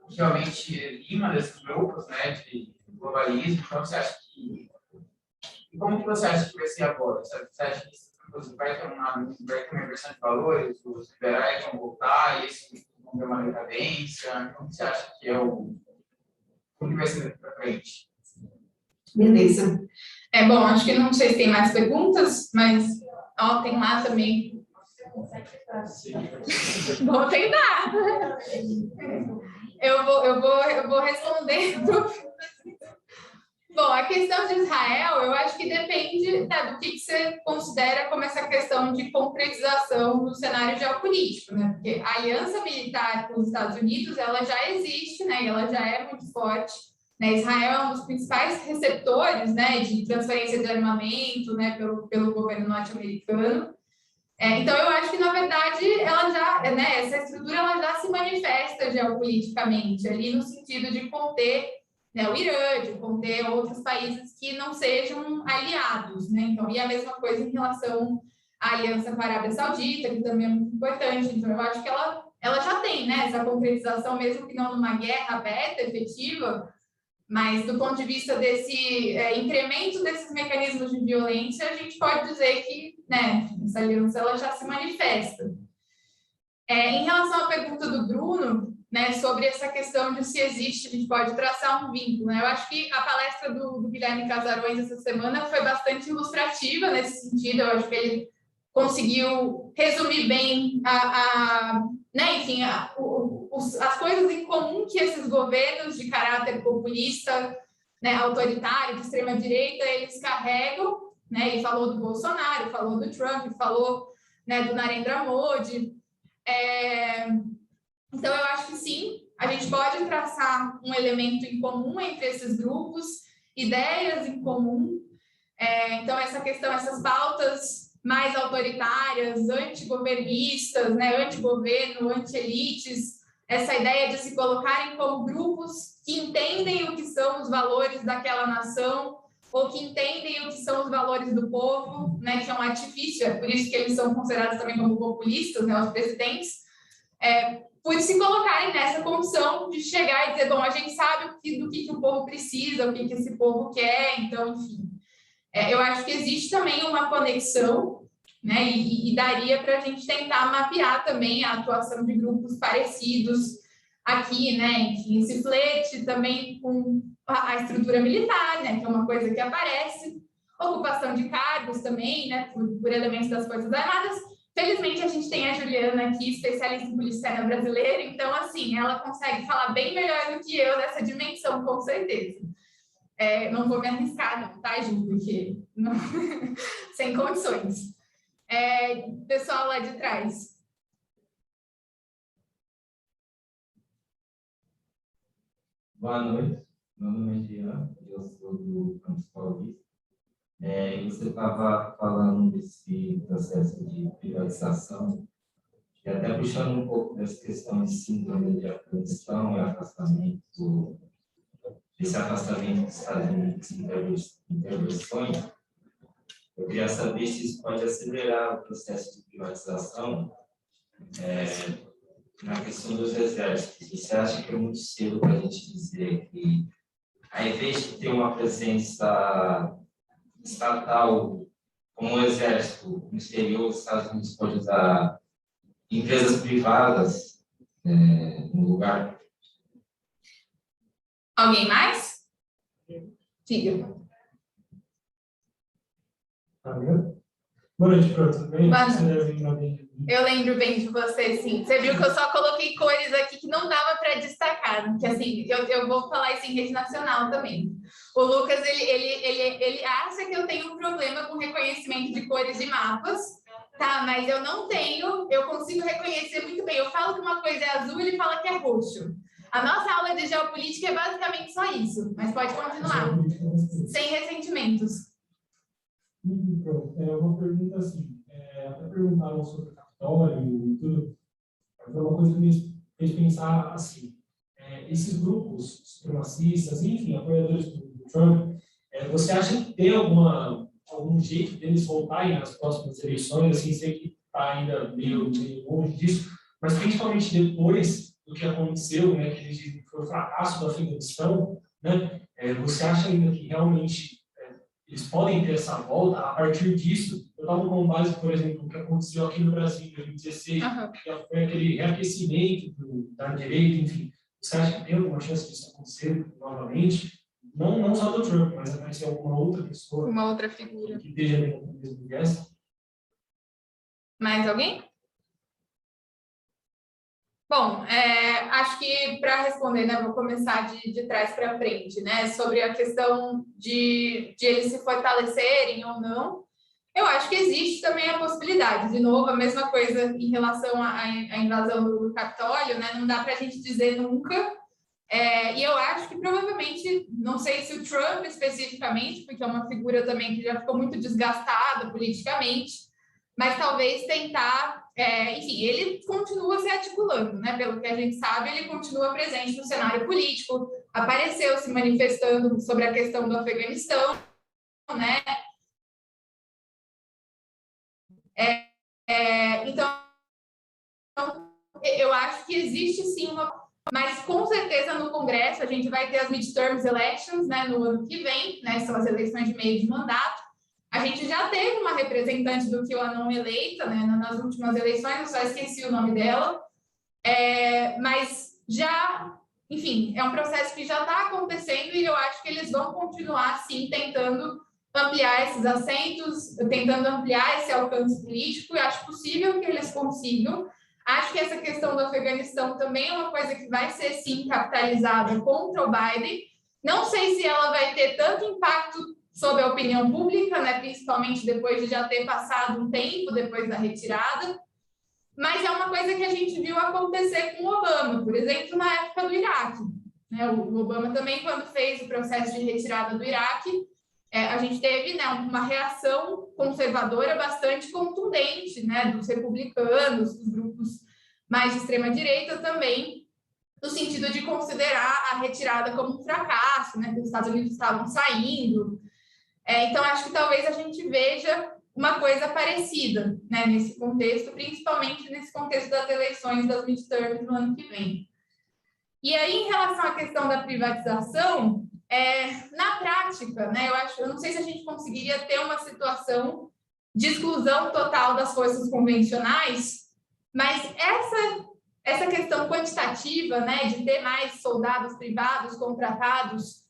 que realmente lima desses grupos, né, de globalismo. Então, você acha que... E como que você acha que vai ser agora? Você acha que vai ter uma inversão de valores, os liberais vão voltar, e esses vão ter uma decadência? Como você acha que é o... Como que vai ser daqui para frente? Beleza. Bom, acho que não sei se tem mais perguntas, mas tem lá também. Vou tentar. Eu vou respondendo. Bom, a questão de Israel, eu acho que depende, né, do que você considera como essa questão de concretização do cenário geopolítico, né? Porque a aliança militar com os Estados Unidos, ela já existe, né? E ela já é muito forte, né? Israel é um dos principais receptores, né, de transferência de armamento, né, pelo governo norte-americano. Então, eu acho que, na verdade, ela já, né, essa estrutura ela já se manifesta geopoliticamente, ali no sentido de conter, né, o Irã, de conter outros países que não sejam aliados, né? Então, e a mesma coisa em relação à aliança com a Arábia Saudita, que também é muito importante. Então, eu acho que ela já tem, né, essa concretização, mesmo que não numa guerra aberta, efetiva, mas do ponto de vista desse incremento desses mecanismos de violência, a gente pode dizer que, né, essa aliança ela já se manifesta. Em relação à pergunta do Bruno, né, sobre essa questão de se existe, a gente pode traçar um vínculo, né? Eu acho que a palestra do Guilherme Casarões essa semana foi bastante ilustrativa nesse sentido. Eu acho que ele conseguiu resumir bem né, enfim, as coisas em comum que esses governos de caráter populista, né, autoritário, de extrema-direita, eles carregam, né? Ele falou do Bolsonaro, falou do Trump, falou, né, do Narendra Modi. Então, eu acho que sim, a gente pode traçar um elemento em comum entre esses grupos, ideias em comum. Então, essa questão, essas pautas mais autoritárias, antigovernistas, né, antigoverno, anti-elites, essa ideia de se colocarem como grupos que entendem o que são os valores daquela nação ou que entendem o que são os valores do povo, né, que é um artifício, é por isso que eles são considerados também como populistas, né, os presidentes, por se colocarem nessa condição de chegar e dizer, bom, a gente sabe do que o povo precisa, o que esse povo quer, então, enfim. Eu acho que existe também uma conexão, né, e daria para a gente tentar mapear também a atuação de grupos parecidos aqui, né, enfim, esse flerte também com a estrutura militar, né, que é uma coisa que aparece, ocupação de cargos também, né, por elementos das Forças Armadas. Felizmente, a gente tem a Juliana aqui, especialista em política brasileira, então, assim, ela consegue falar bem melhor do que eu dessa dimensão, com certeza. Não vou me arriscar, não, tá, Ju? Porque não... sem condições. Pessoal lá de trás. Boa noite, meu nome é Jean, eu sou do Campus Paulista. E você estava falando desse processo de privatização, e até puxando um pouco dessa questão de síndrome de aflição e afastamento, esse afastamento dos Estados Unidos de intervenções. Eu queria saber se isso pode acelerar o processo de privatização na questão dos exércitos. Você acha que é muito cedo para a gente dizer que, ao invés de ter uma presença estatal como o exército no exterior, os Estados Unidos pode usar empresas privadas no lugar? Alguém mais? Diga. Tá vendo? Boa noite, Pro, tudo bem? Boa Você deve lembrar bem de mim. Eu lembro bem de você, sim. Você viu que eu só coloquei cores aqui que não dava para destacar, que assim, eu vou falar isso em rede nacional também. O Lucas, ele acha que eu tenho um problema com reconhecimento de cores de mapas, tá? Mas eu não tenho, eu consigo reconhecer muito bem. Eu falo que uma coisa é azul, ele fala que é roxo. A nossa aula de geopolítica é basicamente só isso, mas pode continuar, sem ressentimentos. Pronto, uma pergunta assim, até perguntaram sobre o Capitólio e tudo, foi uma coisa que me fez pensar assim, esses grupos supremacistas, enfim, apoiadores do Trump, você acha que tem algum jeito deles voltarem nas próximas eleições, assim, sei que está ainda meio longe disso, mas principalmente depois do que aconteceu, né, que eles dizem que foi o fracasso do Afeganistão, né, você acha ainda que realmente eles podem ter essa volta a partir disso? Eu estava com base, por exemplo, o que aconteceu aqui no Brasil em 2016, que foi aquele reaquecimento da direita, enfim. Você acha que tem alguma chance disso acontecer novamente? Não só do Trump, mas aparecer alguma outra pessoa, uma outra figura que esteja dentro do mesmo viés? Mais alguém? Bom, acho que para responder, né, vou começar de trás para frente, né, sobre a questão de eles se fortalecerem ou não. Eu acho que existe também a possibilidade, de novo, a mesma coisa em relação à invasão do Capitólio, né, não dá para a gente dizer nunca. E eu acho que provavelmente, não sei se o Trump especificamente, porque é uma figura também que já ficou muito desgastada politicamente, mas talvez tentar, enfim, ele continua se articulando, né? Pelo que a gente sabe, ele continua presente no cenário político, apareceu se manifestando sobre a questão do Afeganistão, né? Então, eu acho que existe sim mas com certeza no Congresso a gente vai ter as midterms elections, né, no ano que vem, né? São as eleições de meio de mandato. A gente já teve uma representante do QAnon eleita, né, nas últimas eleições, eu só esqueci o nome dela, mas já, enfim, é um processo que já está acontecendo e eu acho que eles vão continuar, sim, tentando ampliar esses assentos, tentando ampliar esse alcance político, e acho possível que eles consigam. Acho que essa questão do Afeganistão também é uma coisa que vai ser, sim, capitalizada contra o Biden. Não sei se ela vai ter tanto impacto sobre a opinião pública, né, principalmente depois de já ter passado um tempo depois da retirada, mas é uma coisa que a gente viu acontecer com o Obama, por exemplo, na época do Iraque. Né, o Obama também, quando fez o processo de retirada do Iraque, a gente teve, né, uma reação conservadora bastante contundente, né, dos republicanos, dos grupos mais de extrema-direita também, no sentido de considerar a retirada como um fracasso, né, que os Estados Unidos estavam saindo. Então, acho que talvez a gente veja uma coisa parecida, né, nesse contexto, principalmente nesse contexto das eleições das midterms no ano que vem. E aí, em relação à questão da privatização, na prática, né, eu não sei se a gente conseguiria ter uma situação de exclusão total das forças convencionais, mas essa questão quantitativa, né, de ter mais soldados privados contratados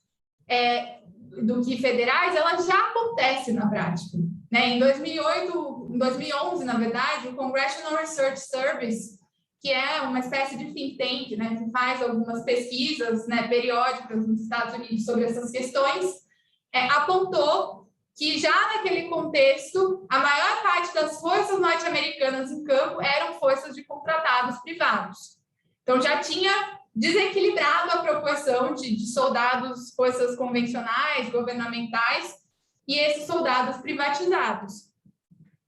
do que federais, ela já acontece na prática. Né? Em 2011, na verdade, o Congressional Research Service, que é uma espécie de think tank, né, que faz algumas pesquisas, né, periódicas nos Estados Unidos sobre essas questões, apontou que já naquele contexto, a maior parte das forças norte-americanas em campo eram forças de contratados privados. Então, já tinha desequilibrado a proporção de soldados, forças convencionais, governamentais, e esses soldados privatizados.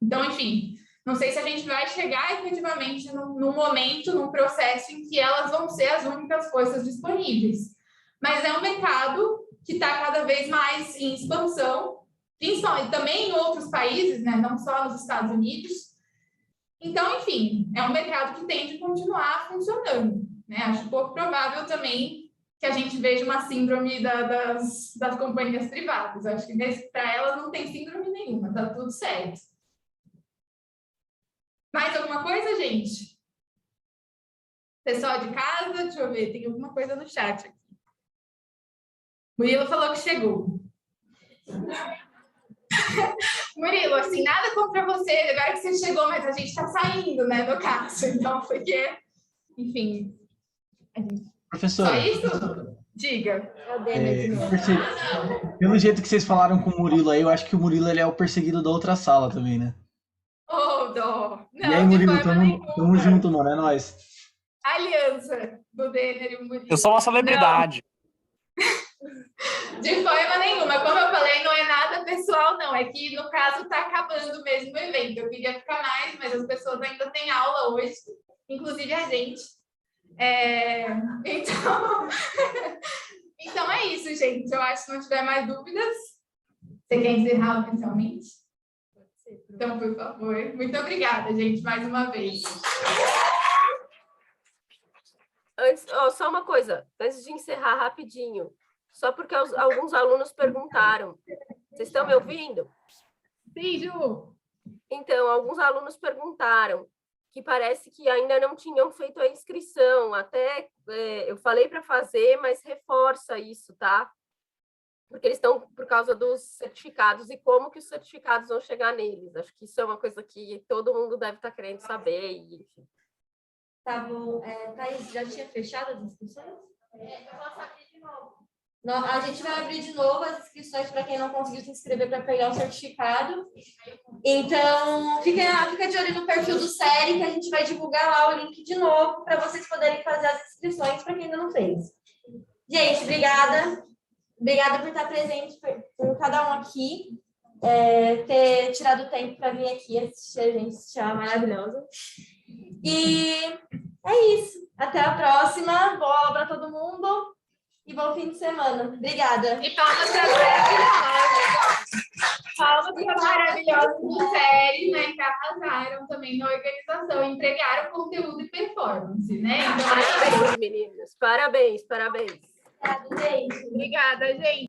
Então, enfim, não sei se a gente vai chegar efetivamente num momento, num processo em que elas vão ser as únicas forças disponíveis. Mas é um mercado que está cada vez mais em expansão, principalmente também em outros países, né? Não só nos Estados Unidos. Então, enfim, é um mercado que tende a continuar funcionando. Né? Acho pouco provável também que a gente veja uma síndrome das companhias privadas. Acho que para elas não tem síndrome nenhuma, está tudo certo. Mais alguma coisa, gente? Pessoal de casa, deixa eu ver, tem alguma coisa no chat aqui. Murilo falou que chegou. Murilo, assim, nada contra você, agora que você chegou, mas a gente tá saindo, né, no caso. Então, porque, enfim. Só Professora, isso? Diga. É o Denner de novo. pelo jeito que vocês falaram com o Murilo aí, eu acho que o Murilo ele é o perseguido da outra sala também, né? Ô, dó. E aí, Não, de Murilo, forma tamo nenhuma. junto, mano, é nóis. Aliança do Denner e o Murilo. Eu sou uma celebridade. De forma nenhuma. Como eu falei, não é nada pessoal, não. É que, no caso, tá acabando mesmo o evento. Eu queria ficar mais, mas as pessoas ainda têm aula hoje, inclusive a gente. Então... então é isso, gente. Eu acho que se não tiver mais dúvidas, você quer encerrar oficialmente? Então, por favor. Muito obrigada, gente, mais uma vez. Antes, só uma coisa, antes de encerrar rapidinho, só porque alguns alunos perguntaram. Vocês estão me ouvindo? Sim, Ju. Então, alguns alunos perguntaram que parece que ainda não tinham feito a inscrição. Até eu falei para fazer, mas reforça isso, tá? Porque eles estão por causa dos certificados e como que os certificados vão chegar neles. Acho que isso é uma coisa que todo mundo deve estar querendo saber. E, enfim. Tá bom. Thaís, já tinha fechado as inscrições? Eu posso abrir de novo. Não, a gente vai abrir de novo as inscrições para quem não conseguiu se inscrever para pegar o certificado. Então, fica de olho no perfil do Série, que a gente vai divulgar lá o link de novo para vocês poderem fazer as inscrições para quem ainda não fez. Gente, obrigada. Obrigada por estar presente, por cada um aqui, ter tirado o tempo para vir aqui assistir a gente, assistir a maravilhosa. E é isso. Até a próxima. Boa aula para todo mundo. E bom fim de semana. Obrigada. E palmas para maravilhosas. Palmas para maravilhosas do Série, né? Que arrasaram também na organização, entregaram conteúdo e performance, né? Então, Parabéns, meninas. Parabéns, parabéns. Obrigada, gente. obrigada, gente.